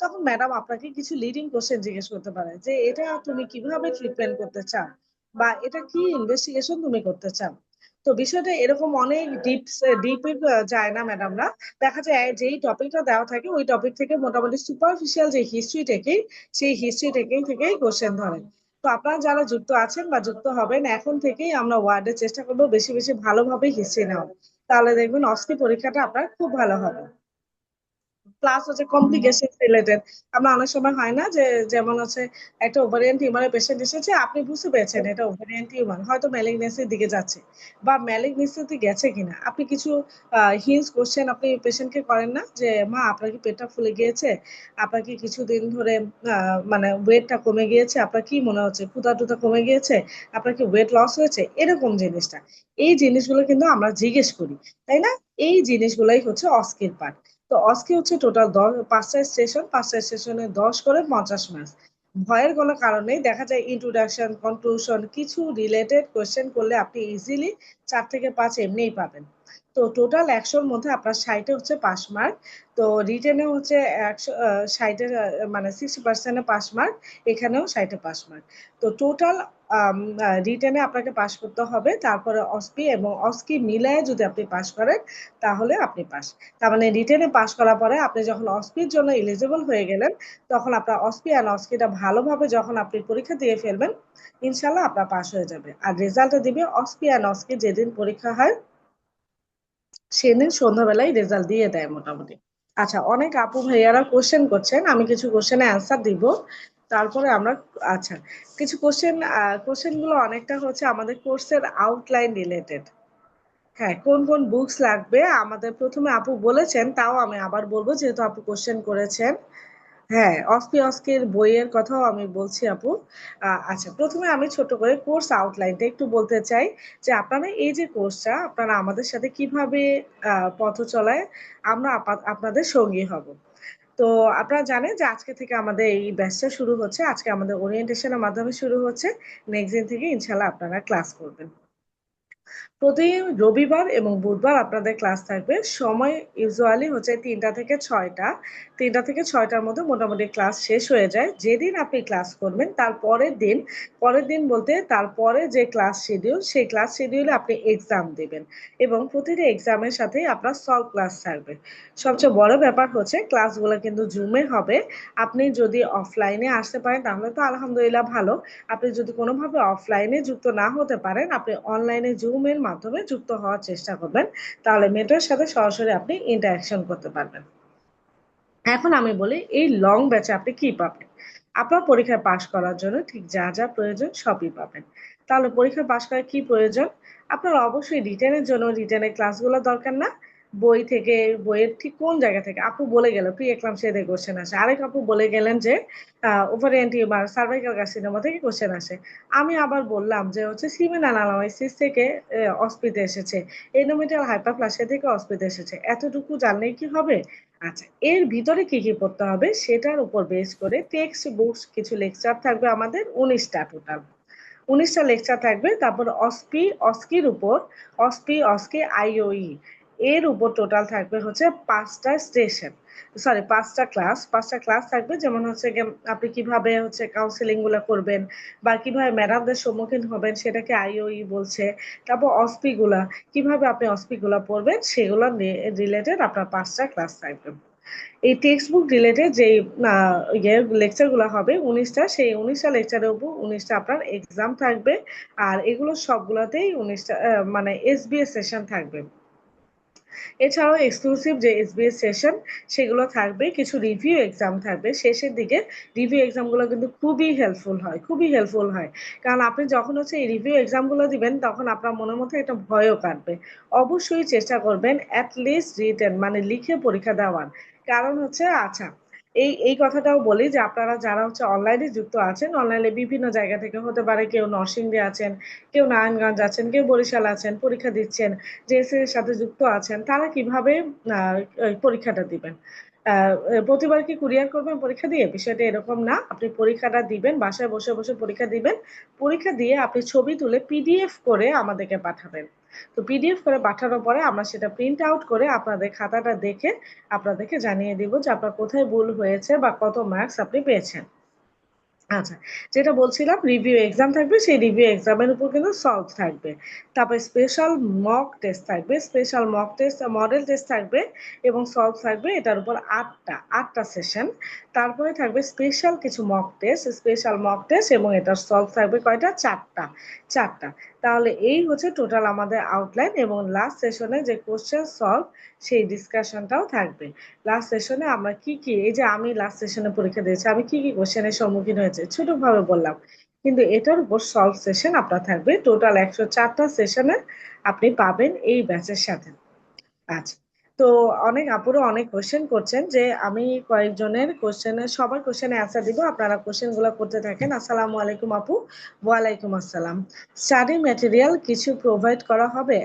তখন ম্যাডাম আপনাকে কিছু লিডিং কোশ্চেন জিজ্ঞেস করতে পারে, যে এটা তুমি কিভাবে ট্রিটমেন্ট করতে চাও, বা এটা কি ইনভেস্টিগেশন তুমি করতে চাও। তো বিষয়টা এরকম অনেক ডিপে যায় না ম্যাডামরা। দেখা যায় যেই টপিকটা দেওয়া থাকে ওই টপিক থেকে মোটামুটি সুপারফিশিয়াল যে হিস্ট্রি থেকেই, সেই হিস্ট্রি থেকেই কোশ্চেন ধরেন। তো আপনারা যারা যুক্ত আছেন বা যুক্ত হবেন, এখন থেকেই আমরা ওয়ার্ডের চেষ্টা করবো বেশি বেশি ভালোভাবে হিস্ট্রি নেওয়া। তাহলে দেখবেন অস্কি পরীক্ষাটা আপনার খুব ভালো হবে। প্লাস হচ্ছে কমপ্লিকেশন রিলেটেড। আমরা অনেক সময় হয় না যে, যেমন হচ্ছে একটা ওভারিয়ান টিউমারের পেশেন্ট এসেছে, আপনি বুঝতে পেরেছেন এটা ওভারিয়ান টিউমার, হয়তো ম্যালিগনেন্সির দিকে যাচ্ছে, বা ম্যালিগনেন্সিতে গেছে কিনা, আপনি কিছু হিন্টস কোশ্চেন আপনি পেশেন্টকে করেন না, যে মা আপনার কি পেটটা ফুলে গিয়েছে, আপনার কি কিছুদিন ধরে মানে ওয়েটটা কমে গিয়েছে, আপনার কি মনে হচ্ছে, ক্ষুধা টুধা কমে গিয়েছে, আপনার কি ওয়েট লস হয়েছে, এরকম জিনিসটা। এই জিনিসগুলো কিন্তু আমরা জিজ্ঞেস করি, তাই না? এই জিনিসগুলাই হচ্ছে অস্কির পার্ট। তো তো অস্কি হচ্ছে টোটাল 5টা স্টেশন, 5টা স্টেশনে 10 করে 50 মার্কস। ভয়ের কোনো কারণে দেখা যায় ইন্ট্রোডাকশন, কনক্লুশন কিছু রিলেটেড কোয়েশ্চেন করলে আপনি ইজিলি 4 থেকে 5 এমনিই পাবেন। তো টোটাল 100-র মধ্যে আপনার 60 হচ্ছে পাস মার্ক। তো রিটেনে হচ্ছে 60 মানে 60% পাস মার্ক, এখানেও 60 পাস মার্ক। তো টোটাল রিটেনে আপনাকে পাস করতে হবে, তারপরে অস্পি এবং অস্কি মিলায় যদি আপনি পাস করেন তাহলে আপনি পাস। তার মানে রিটেনে পাস করার পরে আপনি যখন অস্পির জন্য এলিজিবল হয়ে গেলেন, তখন আপনার অস্পি আর অস্কিটা ভালোভাবে যখন আপনি পরীক্ষা দিয়ে ফেলবেন, ইনশাল্লাহ আপনার পাস হয়ে যাবে। আর রেজাল্টটা দিবে অস্পি আর অস্কি যেদিন পরীক্ষা হয় সেদিন সন্ধ্যাবেলায় রেজাল্ট দিয়ে দেয় মোটামুটি। আচ্ছা, অনেক আপু ভাইয়ারা কোশ্চেন করছেন, আমি কিছু কোশ্চেনে অ্যান্সার দিব, তারপরে আমরা আচ্ছা কিছু কোশ্চেন গুলো অনেকটা হচ্ছে আমাদের কোর্সের আউটলাইন রিলেটেড। হ্যাঁ, কোন কোন বুকস লাগবে আমাদের প্রথমে আপু বলেছেন, তাও আমি আবার বলবো যেহেতু আপু কোশ্চেন করেছেন। হ্যাঁ, অস্কির বইয়ের কথাও আমি বলছি আপু। আচ্ছা, প্রথমে আমি ছোট করে কোর্স আউটলাইনটা একটু বলতে চাই যে আপনারা এই যে কোর্সটা আপনারা আমাদের সাথে কিভাবে পথ চলায় আমরা আপনাদের সঙ্গী হব। তো আপনারা জানেন যে আজকে থেকে আমাদের এই ব্যাচটা শুরু হচ্ছে, আজকে আমাদের ওরিয়েন্টেশনের মাধ্যমে শুরু হচ্ছে, নেক্সট দিন থেকে ইনশাল্লাহ আপনারা ক্লাস করবেন। প্রতি রবিবার এবং বুধবার আপনাদের ক্লাস থাকবে, সময় ইউজুয়ালি হচ্ছে 3টা থেকে 6টা। 3টা থেকে 6টার মধ্যে মোটামুটি ক্লাস শেষ হয়ে যায়। যেদিন আপনি ক্লাস করবেন তার পরের দিন বলতে তারপরে যে ক্লাস শিডিউল, সেই ক্লাস শিডিউলে আপনি এক্সাম দেবেন এবং প্রতিটি এক্সামের সাথে আপনার সলভ ক্লাস থাকবে। সবচেয়ে বড় ব্যাপার হচ্ছে ক্লাসগুলো কিন্তু জুমে হবে। আপনি যদি অফলাইনে আসতে পারেন তাহলে তো আলহামদুলিল্লাহ ভালো। আপনি যদি কোনোভাবে অফলাইনে যুক্ত না হতে পারেন, আপনি অনলাইনে জুমের মাধ্যমে যুক্ত হওয়ার চেষ্টা করবেন, তাহলে মেন্টরের সাথে সরাসরি আপনি ইন্টারাকশন করতে পারবেন। এখন আমি বলি এই লং ব্যাচে আপনি কি পাবেন। আপনার পরীক্ষায় পাশ করার জন্য ঠিক যা যা প্রয়োজন সবই পাবেন। তাহলে পরীক্ষায় পাশ করার কি প্রয়োজন? আপনার অবশ্যই রিটেনের জন্য রিটেনের ক্লাসগুলো দরকার না। বই থেকে, বইয়ের ঠিক কোন জায়গা থেকে আপু বলে গেল প্রি এক্লাম্পসিয়া থেকে কোশ্চেন আসে, আরেক আপু বলে গেলেন যে ওভারিয়ান টিউমার সার্ভাইকাল কার্সিনোমা থেকে কোশ্চেন আসে। আমি আবার বললাম যে হচ্ছে সিমেন অ্যানালাইসিস থেকে অস্পিতে এসেছে, এন্ডোমেট্রিয়াল হাইপারপ্লাসিয়া থেকে অস্পিতে এসেছে, এতটুকু জানলেই কি হবে? আচ্ছা, এর ভিতরে কি কি পড়তে হবে সেটার উপর বেস করে টেক্সট বুকস কিছু লেকচার থাকবে আমাদের 19টা টোটাল। 19টা লেকচার থাকবে, তারপর অস্কির উপর অস্কি আইওই এর উপর টোটাল থাকবে হচ্ছে 5টা স্টেশন, সরি 5টা ক্লাস থাকবে। যেমন হচ্ছে আপনি কিভাবে হচ্ছে কাউন্সিলিং গুলো করবেন বা কিভাবে ম্যাডামদের সম্মুখীন হবেন সেটাকে আইওই বলছে। তারপর কিভাবে আপনি অস্পি গুলা পড়বেন সেগুলো রিলেটেড আপনার 5টা ক্লাস থাকবে। এই টেক্সট বুক রিলেটেড যে লেকচার গুলো হবে 19টা, সেই 19টা লেকচারের উপর 19টা আপনার এক্সাম থাকবে। আর এগুলো সবগুলোতেই 19টা মানে এসবিএস সেশন থাকবে। এছাড়াও এক্সক্লুসিভ যে এসবিএস সেশন সেগুলো থাকবে, কিছু রিভিউ এক্সাম থাকবে শেষের দিকে। রিভিউ এক্সামগুলো কিন্তু খুবই হেল্পফুল হয়, কারণ আপনি যখন হচ্ছে এই রিভিউ এক্সামগুলো দিবেন তখন আপনার মনের মধ্যে একটা ভয়ও কাটবে। অবশ্যই চেষ্টা করবেন অ্যাটলিস্ট রিটেন মানে লিখে পরীক্ষা দেওয়ার। কারণ হচ্ছে আচ্ছা, এই কথাটাও বলি যে আপনারা যারা হচ্ছে অনলাইনে যুক্ত আছেন, অনলাইনে বিভিন্ন জায়গা থেকে হতে পারে, কেউ নরসিংদী আছেন, কেউ নারায়ণগঞ্জ আছেন, কেউ বরিশাল আছেন, পরীক্ষা দিচ্ছেন, জেএসসি এর সাথে যুক্ত আছেন, তারা কিভাবে এই পরীক্ষাটা দিবেন? প্রতিবার কি কুরিয়ার করবেন পরীক্ষা দিয়ে? বিষয়টা এরকম না। আপনি পরীক্ষাটা দিবেন, বাসায় বসে বসে পরীক্ষা দিবেন। পরীক্ষা দিয়ে আপনি ছবি তুলে পিডিএফ করে আমাদেরকে পাঠাবেন। তো পিডিএফ করে পাঠানোর পরে আমরা সেটা প্রিন্ট আউট করে আপনাদের খাতাটা দেখে আপনাদেরকে জানিয়ে দিব যে আপনার কোথায় ভুল হয়েছে বা কত মার্কস আপনি পেয়েছেন। আচ্ছা, যেটা বলছিলাম রিভিউ এক্সাম থাকবে, সেই রিভিউ এক্সামের উপর কিন্তু সলভ থাকবে। তারপরে special mock test model test থাকবে এবং সলভ থাকবে এটার উপর 8টা সেশন। তারপরে থাকবে স্পেশাল মক টেস্ট এবং এটার সলভ থাকবে কয়টা? 4টা। তাহলে এই হচ্ছে টোটাল আমাদের আউটলাইন, এবং লাস্ট সেশনে যে কোশ্চেন সলভ সেই ডিসকাশনটাও থাকবে। লাস্ট সেশনে আমরা এই যে আমি লাস্ট সেশনে পরীক্ষা দিয়েছি, আমি কি কোশ্চেনের সম্মুখীন হয়েছে ছোটভাবে বললাম, কিন্তু এটার উপর সলভ সেশন আপনার থাকবে। টোটাল 104টা সেশনে আপনি পাবেন এই ব্যাচের সাথে। আচ্ছা, তো তো অনেক আপুরা অনেক কোশ্চেন করছেন, যে আমি কয়েকজনের কোশ্চেনের সবার কোশ্চেনে অ্যান্সার দিব, আপনারা কোশ্চেনগুলো করতে থাকেন। আসসালামু আলাইকুম আপু। ওয়ালাইকুম আসসালাম। স্টাডি ম্যাটেরিয়াল কিছু প্রোভাইড করা হবে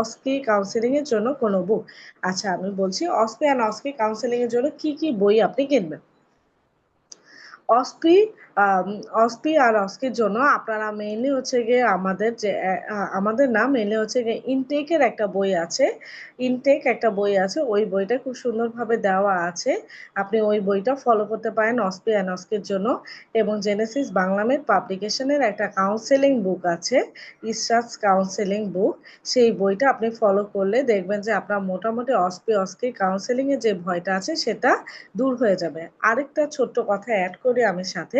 অস্কি কাউন্সিলিং এর জন্য কোনো বুক? আচ্ছা, আমি বলছি অস্পি অ্যান্ড অস্কি কাউন্সিলিং এর জন্য কি কি বই আপনি কিনবেন। অসপি আম, অসপি আর অস্কির জন্য আপনারা মেইনলি হচ্ছে গিয়ে আমাদের যে আমাদের না, মেইনলি হচ্ছে গিয়ে ইনটেকের একটা বই আছে। ইনটেক একটা বই আছে, ওই বইটা খুব সুন্দরভাবে দেওয়া আছে। আপনি ওই বইটা ফলো করতে পারেন অসপি অ্যান্ড অস্কির জন্য। এবং জেনেসিস বাংলামেড পাবলিকেশনের একটা কাউন্সেলিং বুক আছে, ইসরাজ কাউন্সেলিং বুক। সেই বইটা আপনি ফলো করলে দেখবেন যে আপনার মোটামুটি অসপি অস্কি কাউন্সেলিং এর যে ভয়টা আছে সেটা দূর হয়ে যাবে। আরেকটা ছোট্ট কথা অ্যাড করি আমি সাথে,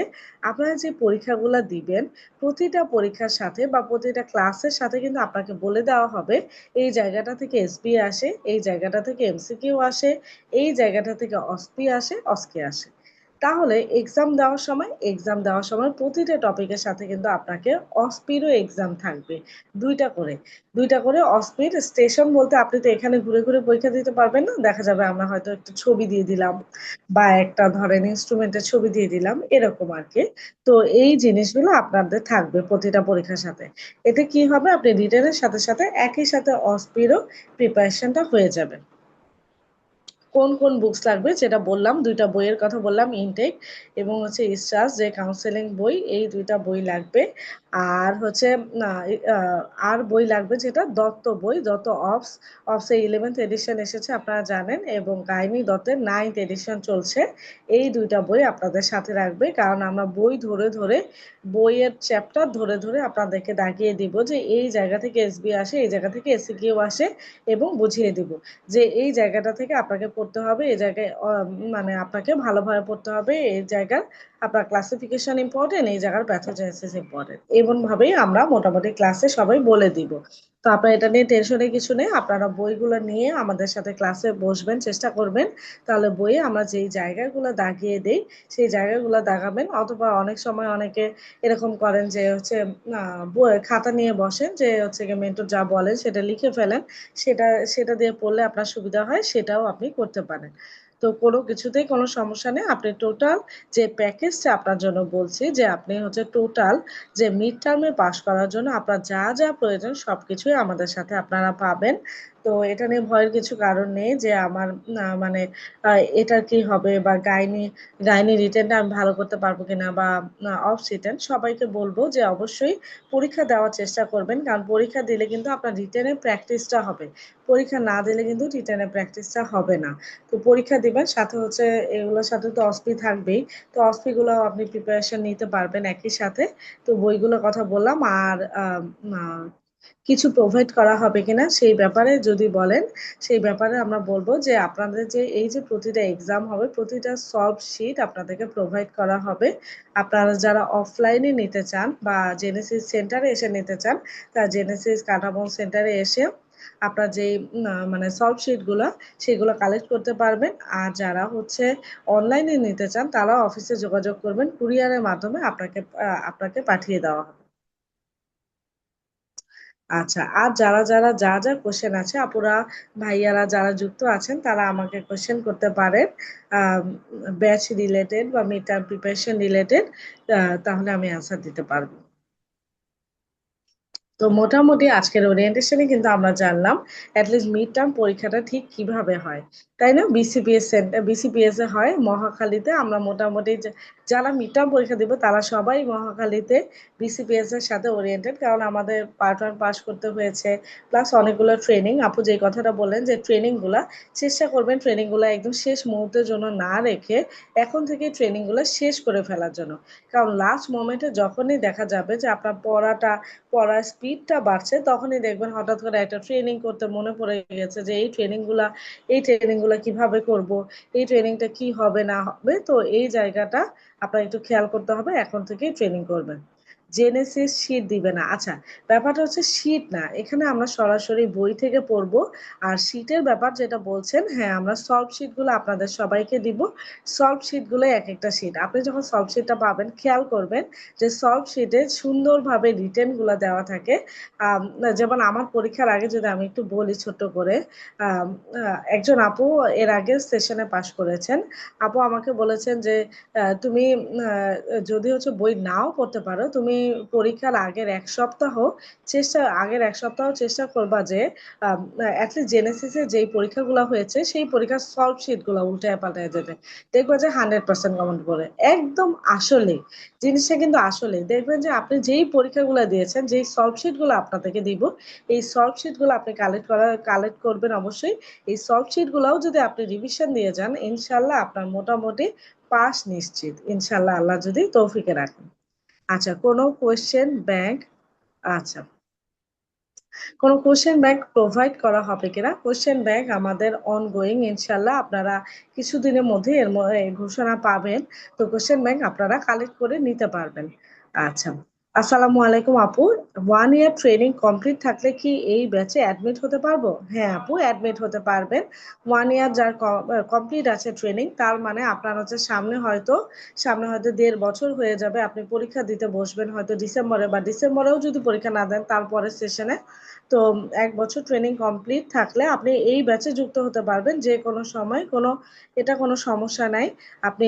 আপনারা যে পরীক্ষাগুলো দিবেন, প্রতিটা পরীক্ষার সাথে বা প্রতিটা ক্লাসের সাথে কিন্তু আপনাকে বলে দেওয়া হবে এই জায়গাটা থেকে এসবি আসে, এই জায়গাটা থেকে এমসিকিউ আসে, এই জায়গাটা থেকে অসপি আসে, অস্কি আসে। তাহলে এক্সাম দেওয়ার সময় প্রতিটা টপিকের সাথে কিন্তু আপনাকে অসপিরও এক্সাম থাকবে, দুইটা করে। দুইটা করে অসপির স্টেশন বলতে, আপনি তো এখানে ঘুরে ঘুরে পরীক্ষা দিতে পারবেন না, দেখা যাবে আমরা হয়তো একটা ছবি দিয়ে দিলাম বা একটা ধরেন ইনস্ট্রুমেন্টের ছবি দিয়ে দিলাম, এরকম আর কি। তো এই জিনিসগুলো আপনাদের থাকবে প্রতিটা পরীক্ষার সাথে। এতে কি হবে, আপনি রিটেনের সাথে সাথে একই সাথে অসপিরও প্রিপারেশনটা হয়ে যাবে। কোন কোন বুকস লাগবে যেটা বললাম, দুইটা বইয়ের কথা বললাম, ইনটেক এবং হচ্ছে ইসরাজ যে কাউন্সেলিং বই, এই দুইটা বই লাগবে। আর হচ্ছে আর বই লাগবে যেটা দত্ত বই, দত্ত অফস। অফসে 11th এডিশন এসেছে আপনারা জানেন, এবং গাইনি দত্তের 9th এডিশন চলছে। এই দুইটা বই আপনাদের সাথে রাখবে, কারণ আমরা বই ধরে ধরে, বইয়ের চ্যাপ্টার ধরে ধরে আপনাদেরকে দাগিয়ে দিব যে এই জায়গা থেকে এসবি আসে, এই জায়গা থেকে এসিকিউ আসে, এবং বুঝিয়ে দিব যে এই জায়গাটা থেকে আপনাকে পড়তে হবে, এই জায়গায় মানে আপনাকে ভালোভাবে পড়তে হবে, এই জায়গার আপনার ক্লাসিফিকেশন ইম্পর্টেন্ট, এই জায়গার প্যাথোজেনেসিস ইম্পর্টেন্ট। এমন ভাবেই আমরা মোটামুটি ক্লাসে সবাই বলে দিব। তো আপনার এটা নিয়ে টেনশনের কিছু নেই, আপনারা বইগুলো নিয়ে আমাদের সাথে ক্লাসে বসবেন, চেষ্টা করবেন। তাহলে বইয়ে আমরা যেই জায়গাগুলো দাগিয়ে দেই সেই জায়গাগুলো দাগাবেন। অথবা অনেক সময় অনেকে এরকম করেন যে হচ্ছে খাতা নিয়ে বসেন, যে হচ্ছে মেন্টর যা বলেন সেটা লিখে ফেলেন, সেটা সেটা দিয়ে পড়লে আপনার সুবিধা হয়, সেটাও আপনি করতে পারেন। তো কোনো কিছুতেই কোনো সমস্যা নেই। আপনি টোটাল যে প্যাকেজটা আপনার জন্য বলছি, যে আপনি হচ্ছে টোটাল যে মিড টার্মে পাস করার জন্য আপনার যা যা প্রয়োজন সবকিছুই আমাদের সাথে আপনারা পাবেন। তো এটা নিয়ে ভয়ের কিছু কারণ নেই যে আমার মানে এটার কি হবে, বা গাইনি গাইনি রিটেনটা আমি ভালো করতে পারবো কিনা, বা অফ রিটেন। সবাইকে বলবো যে অবশ্যই পরীক্ষা দেওয়ার চেষ্টা করবেন, কারণ পরীক্ষা দিলে কিন্তু আপনার রিটেনের প্র্যাকটিসটা হবে। পরীক্ষা না দিলে কিন্তু রিটেনের প্র্যাকটিসটা হবে না। তো পরীক্ষা দিবেন, সাথে হচ্ছে এগুলোর সাথে তো অসপি থাকবেই। তো অসপিগুলো আপনি প্রিপারেশন নিতে পারবেন একই সাথে। তো বইগুলোর কথা বললাম। আর কিছু প্রোভাইড করা হবে কিনা সেই ব্যাপারে যদি বলেন, সেই ব্যাপারে আমরা বলবো যে আপনাদের যে এই যে প্রতিটা এক্সাম হবে, প্রতিটা সলভ শিট আপনাদেরকে প্রোভাইড করা হবে। আপনারা যারা অফলাইনে নিতে চান বা জেনেসিস সেন্টারে এসে নিতে চান, তা জেনেসিস কাটাবন সেন্টারে এসে আপনার যে মানে সলভ শিটগুলো সেগুলো কালেক্ট করতে পারবেন। আর যারা হচ্ছে অনলাইনে নিতে চান তারা অফিসে যোগাযোগ করবেন, কুরিয়ারের মাধ্যমে আপনাকে পাঠিয়ে দেওয়া হবে। আচ্ছা, আর যারা যারা যা যা কোশ্চেন আছে, আপুরা ভাইয়ারা যারা যুক্ত আছেন তারা আমাকে কোশ্চেন করতে পারেন, ব্যাচ রিলেটেড বা মিড টার্ম প্রিপারেশন রিলেটেড, তাহলে আমি অ্যান্সার দিতে পারবো। তো মোটামুটি আজকের ওরিয়েন্টেশনে কিন্তু আমরা জানলাম অ্যাটলিস্ট মিড টার্ম পরীক্ষাটা ঠিক কিভাবে হয়, তাই না? বিসিপিএস সেন্টার, বিসিপিএস এ হয় মহাখালীতে। আমরা মোটামুটি যারা মিড টার্ম পরীক্ষা দিব তারা সবাই মহাখালীতে বিসিপিএস এর সাথে ওরিয়েন্টেড, কারণ আমাদের পার্ট 1 পাস করতে হয়েছে, প্লাস অনেকগুলো ট্রেনিং। আপু যে কথাটা বললেন যে ট্রেনিং গুলা চেষ্টা করবেন, ট্রেনিং গুলা একদম শেষ মুহূর্তের জন্য না রেখে এখন থেকে ট্রেনিং গুলা শেষ করে ফেলার জন্য। কারণ লাস্ট মোমেন্টে যখনই দেখা যাবে যে আপনার পড়ার স্পিডটা বাড়ছে, তখনই দেখবেন হঠাৎ করে একটা ট্রেনিং করতে মনে পড়ে গেছে যে এই ট্রেনিংগুলা কিভাবে করব, এই ট্রেনিংটা কি হবে না হবে। তো এই জায়গাটা আপনার একটু খেয়াল করতে হবে, এখন থেকেই ট্রেনিং করবেন। জেনেসিস শীট দিবে না। আচ্ছা, ব্যাপারটা হচ্ছে শীট না, এখানে আমরা সরাসরি বই থেকে পড়বো। আর শীটের ব্যাপার যেটা বলছেন, হ্যাঁ আমরা সলভ শিটগুলো আপনাদের সবাইকে দিব। সলভ শিটগুলো এক একটা শিট, আপনি যখন সলভ শিটটা পাবেন খেয়াল করবেন যে সলভ শিটে সুন্দরভাবে রিটেন গুলা দেওয়া থাকে। আম, যেমন আমার পরীক্ষার আগে যদি আমি একটু বলি ছোট্ট করে, আম, একজন আপু এর আগে সেশনে পাশ করেছেন। আপু আমাকে বলেছেন যে তুমি যদি হচ্ছে বই নাও পড়তে পারো, তুমি পরীক্ষার আগের এক সপ্তাহ চেষ্টা করবা যে অ্যাটলিস্ট জেনেসিসে যেই পরীক্ষাগুলো হয়েছে সেই পরীক্ষার সলভ শিট গুলো উল্টায় পাল্টায় দেবে, দেখবে যে 100% কমন করে। একদম আসলে জিনিসটা কিন্তু আসলে দেখবেন যে আপনি যেই পরীক্ষাগুলো দিয়েছেন, যেই সলভ শিট গুলো আপনাদেরকে দিব, এই সলভ শিট গুলো আপনি কালেক্ট করবেন অবশ্যই। এই সলভ শিট গুলাও যদি আপনি রিভিশন দিয়ে যান, ইনশাল্লাহ আপনার মোটামুটি পাস নিশ্চিত, ইনশাল্লাহ, আল্লাহ যদি তৌফিকে রাখেন। আচ্ছা, কোনো কোয়েশ্চেন ব্যাংক, আচ্ছা, কোনো কোশ্চেন ব্যাংক প্রোভাইড করা হবে কিনা? কোশ্চেন ব্যাংক আমাদের অনগোয়িং, ইনশাল্লাহ আপনারা কিছুদিনের মধ্যে ঘোষণা পাবেন। তো কোশ্চেন ব্যাংক আপনারা কালেক্ট করে নিতে পারবেন। আচ্ছা, আসসালামু আলাইকুম আপু, 1 ইয়ার ট্রেনিং কমপ্লিট থাকলে কি এই ব্যাচে অ্যাডমিট হতে পারবো? হ্যাঁ আপু, অ্যাডমিট হতে পারবেন। 1 ইয়ার যার কমপ্লিট আছে ট্রেনিং, তার মানে আপনার হচ্ছে সামনে হয়তো 1.5 বছর হয়ে যাবে। আপনি পরীক্ষা দিতে বসবেন হয়তো ডিসেম্বরে, বা ডিসেম্বরেও যদি পরীক্ষা না দেন তারপরের সেশনে। তো 1 বছর ট্রেনিং কমপ্লিট থাকলে আপনি এই ব্যাচে যুক্ত হতে পারবেন যে কোনো সময়, কোনো সমস্যা নাই। আপনি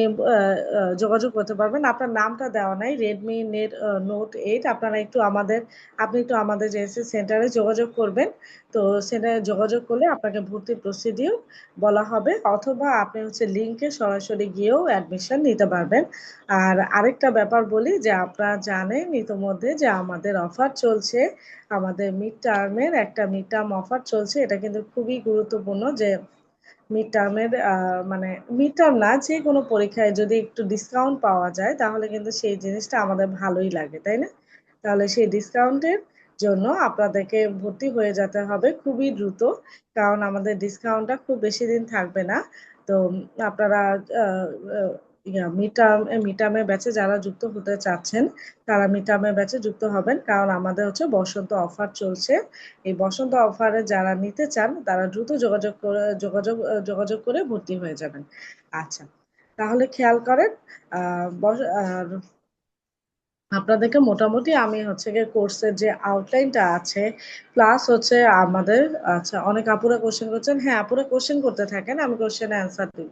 যোগাযোগ করতে পারবেন। আপনার নামটা দেওয়া নাই, রেডমি নোট 8। আপনি একটু আমাদের জেএসসি সেন্টারে যোগাযোগ করবেন। তো সেন্টারে যোগাযোগ করলে আপনাকে ভর্তি প্রসিডিউর বলা হবে, অথবা আপনি হচ্ছে লিঙ্কে সরাসরি গিয়েও অ্যাডমিশন নিতে পারবেন। আর আরেকটা ব্যাপার বলি, যে আপনারা জানেন ইতোমধ্যে যে আমাদের অফার চলছে, আমাদের মিড টার্ম অফার চলছে। এটা কিন্তু খুবই গুরুত্বপূর্ণ যে মিড টার্মের মানে মিড টার্ম না, যে কোনো পরীক্ষায় যদি একটু ডিসকাউন্ট পাওয়া যায় তাহলে কিন্তু সেই জিনিসটা আমাদের ভালোই লাগে, তাই না? তাহলে সেই ডিসকাউন্টের জন্য আপনাদেরকে ভর্তি হয়ে যেতে হবে খুবই দ্রুত, কারণ আমাদের ডিসকাউন্টটা খুব বেশি দিন থাকবে না। তো আপনারা মিড টার্মের ব্যাচে যারা যুক্ত হতে চাচ্ছেন, তারা মিড টার্মের ব্যাচে যুক্ত হবেন, কারণ আমাদের হচ্ছে বসন্ত অফার চলছে। এই বসন্ত অফারে যারা নিতে চান তারা দ্রুত যোগাযোগ করে ভর্তি হয়ে যাবেন। আচ্ছা, তাহলে খেয়াল করেন, আর আপনাদেরকে মোটামুটি আমি হচ্ছে গিয়ে কোর্সের যে আউটলাইনটা আছে, প্লাস হচ্ছে আমাদের, আচ্ছা অনেক আপুরা কোশ্চেন করছেন, হ্যাঁ আপুরা কোশ্চেন করতে থাকেন, আমি কোশ্চেনে অ্যান্সার দিব।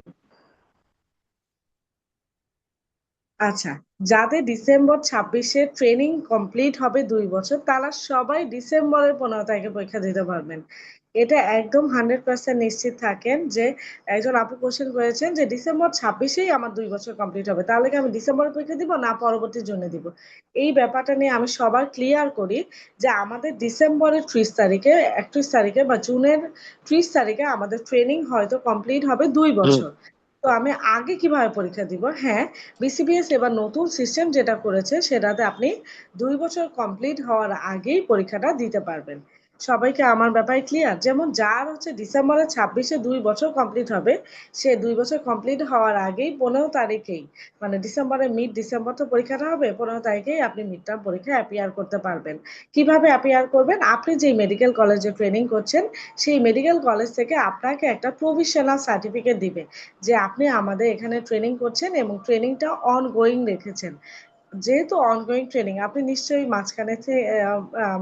আচ্ছা, যাদের ডিসেম্বর 26-এ ট্রেনিং কমপ্লিট হবে 2 বছর, তারা সবাই ডিসেম্বরের 15 তারিখে পরীক্ষা দিতে পারবেন। এটা একদম 100% নিশ্চিত থাকেন যে, একজন আপু কোশ্চেন করেছেন যে ডিসেম্বর 26-এই আমার 2 বছর কমপ্লিট হবে, তাহলে কি আমি ডিসেম্বরে পরীক্ষা দিব না পরবর্তী জুনে দিব? এই ব্যাপারটা নিয়ে আমি সবার ক্লিয়ার করি যে আমাদের ডিসেম্বরের 30 তারিখে, 31 তারিখে বা জুনের 30 তারিখে আমাদের ট্রেনিং হয়তো কমপ্লিট হবে 2 বছর। তো আমি আগে কিভাবে পরীক্ষা দিব? হ্যাঁ, বিসিবিএস এবার নতুন সিস্টেম যেটা করেছে সেটাতে আপনি 2 বছর কমপ্লিট হওয়ার আগেই পরীক্ষাটা দিতে পারবেন। সবাইকে আমার ব্যাপারে ক্লিয়ার? যেমন যার হচ্ছে ডিসেম্বরের 26-এ 2 বছর কমপ্লিট হবে, সে 2 বছর কমপ্লিট হওয়ার আগেই 15 তারিখেই, মানে মিড ডিসেম্বর তো পরীক্ষাটা হবে, 15 তারিখেই আপনি মিড টার্ম পরীক্ষা অ্যাপিয়ার করতে পারবেন। কিভাবে অ্যাপিয়ার করবেন? আপনি যেই মেডিকেল কলেজে ট্রেনিং করছেন, সেই মেডিকেল কলেজ থেকে আপনাকে একটা প্রভিশনাল সার্টিফিকেট দিবে যে আপনি আমাদের এখানে ট্রেনিং করছেন এবং ট্রেনিংটা অনগোয়িং রেখেছেন। যেহেতু অনগোয়িং ট্রেনিং, আপনি নিশ্চয়ই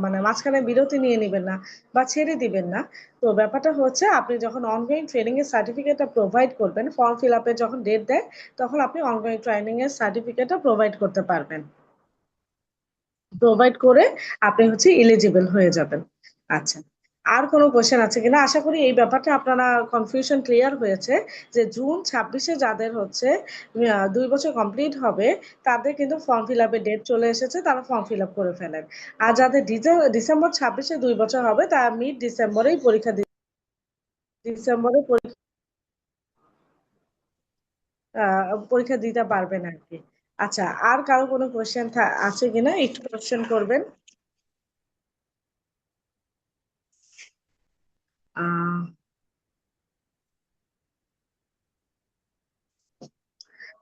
মানে মাঝখানে বিরতি নিয়ে নেবেন না বা ছেড়ে দিবেন না। তো ব্যাপারটা হচ্ছে, আপনি যখন অনগোয়িং ট্রেনিং এর সার্টিফিকেটটা প্রোভাইড করবেন, ফর্ম ফিল আপের যখন ডেট দেয়, তখন আপনি অনগোয়িং ট্রেনিং এর সার্টিফিকেটটা প্রোভাইড করতে পারবেন। প্রোভাইড করে আপনি হচ্ছে এলিজিবল হয়ে যাবেন। আচ্ছা, আর কোনো কোশ্চেন আছে কিনা? আশা করি এই ব্যাপারটা আপনারা কনফিউশন ক্লিয়ার হয়েছে, যে জুন 26-এ যাদের হচ্ছে 2 বছর কমপ্লিট হবে, তাদের কিন্তু ফর্ম ফিল আপের ডেট চলে এসেছে, তারা ফর্ম ফিল আপ করে ফেলেন। আর যাদের ডিসেম্বর 26-এ 2 বছর হবে, তারা মিড ডিসেম্বরেই ডিসেম্বরে পরীক্ষা দিতে পারবেন আর কি। আচ্ছা, আর কারো কোনো কোশ্চেন আছে কিনা একটু কোশ্চেন করবেন। আহ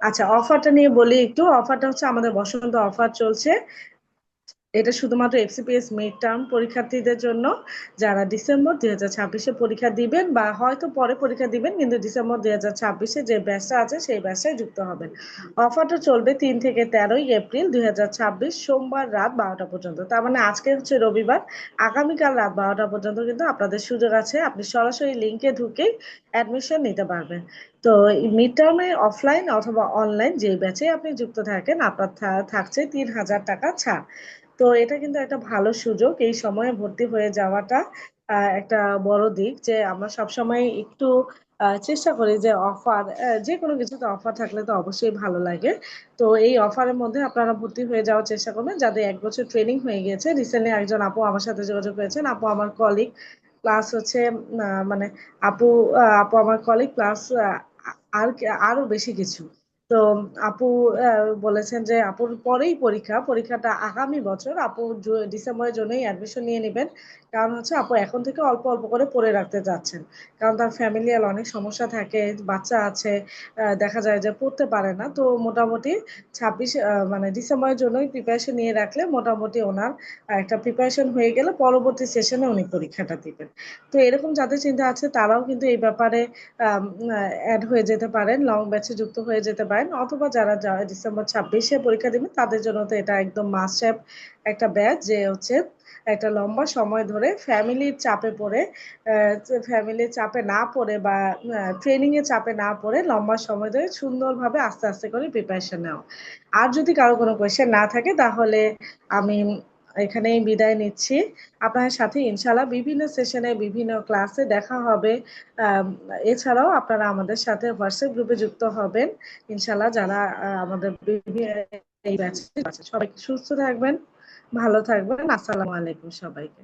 আচ্ছা, অফারটা নিয়ে বলি একটু। অফারটা হচ্ছে আমাদের বসন্ত অফার চলছে। এটা শুধুমাত্র এফসিপিএস মিড টার্ম পরীক্ষার্থীদের জন্য, যারা ডিসেম্বর 2026-এ পরীক্ষা দিবেন বা হয়তো পরে পরীক্ষা দিবেন, কিন্তু ডিসেম্বর 2026-এ যে ব্যাচটা আছে সেই ব্যাচটায় যুক্ত হবেন। অফারটা চলবে 3 থেকে 13ই এপ্রিল 2026 সোমবার রাত 12টা পর্যন্ত। তার মানে আজকে হচ্ছে রবিবার, আগামীকাল রাত 12টা পর্যন্ত কিন্তু আপনাদের সুযোগ আছে, আপনি সরাসরি লিঙ্কে ঢুকেই অ্যাডমিশন নিতে পারবেন। তো মিড টার্মে অফলাইন অথবা অনলাইন যে ব্যাচে আপনি যুক্ত থাকেন, আপনার থাকছে 3000 টাকা ছাড়। তো এটা কিন্তু একটা ভালো সুযোগ, এই সময়ে ভর্তি হয়ে যাওয়াটা একটা বড় দিক, যে আমরা সবসময় একটু চেষ্টা করি যে অফার, যে কোনো কিছুতে অফার থাকলে তো অবশ্যই ভালো লাগে। তো এই অফারের মধ্যে আপনারা ভর্তি হয়ে যাওয়ার চেষ্টা করবেন, যাদের 1 বছর ট্রেনিং হয়ে গেছে। রিসেন্টলি একজন আপু আমার সাথে যোগাযোগ করেছেন, আপু আমার কলিগ প্লাস হচ্ছে মানে আপু আপু আমার কলিগ প্লাস আর আরো বেশি কিছু। তো আপু বলেছেন যে আপুর পরেই পরীক্ষাটা আগামী বছর, আপু ডিসেম্বরের জন্যই অ্যাডমিশন নিয়ে নেবেন। কারণ হচ্ছে আপু এখন থেকে অল্প অল্প করে পড়ে রাখতে যাচ্ছেন, কারণ তার ফ্যামিলিয়াল অনেক সমস্যা থাকে, বাচ্চা আছে, দেখা যায় যে পড়তে পারে না। তো মোটামুটি 26 মানে ডিসেম্বরের জন্যই প্রিপারেশন নিয়ে রাখলে মোটামুটি ওনার একটা প্রিপারেশন হয়ে গেলে পরবর্তী সেশনে উনি পরীক্ষাটা দিবেন। তো এরকম যাদের চিন্তা আছে তারাও কিন্তু এই ব্যাপারে অ্যাড হয়ে যেতে পারেন, লং ব্যাচে যুক্ত হয়ে যেতে পারেন, অথবা যারা ডিসেম্বর 26-এ পরীক্ষা দিবেন তাদের জন্য তো এটা একদম মাস্ট হ্যাভ একটা ব্যাচ, যে হচ্ছে একটা লম্বা সময় ধরে ফ্যামিলির চাপে পড়ে, ফ্যামিলির চাপে না পড়ে বা ট্রেনিং এর চাপে না পড়ে লম্বা সময় ধরে সুন্দরভাবে আস্তে আস্তে করে প্রিপারেশন নেওয়া। আর যদি কারো কোনো কোয়েশ্চেন না থাকে তাহলে আমি এখানেই বিদায় নিচ্ছি। আপনার সাথে ইনশাল্লাহ বিভিন্ন সেশনে বিভিন্ন ক্লাসে দেখা হবে। আম, এছাড়াও আপনারা আমাদের সাথে হোয়াটসঅ্যাপ গ্রুপে যুক্ত হবেন ইনশাল্লাহ, যারা আমাদের এই ব্যাচে আছে। সবাই সুস্থ থাকবেন, ভালো থাকবেন। আসসালামু আলাইকুম সবাইকে।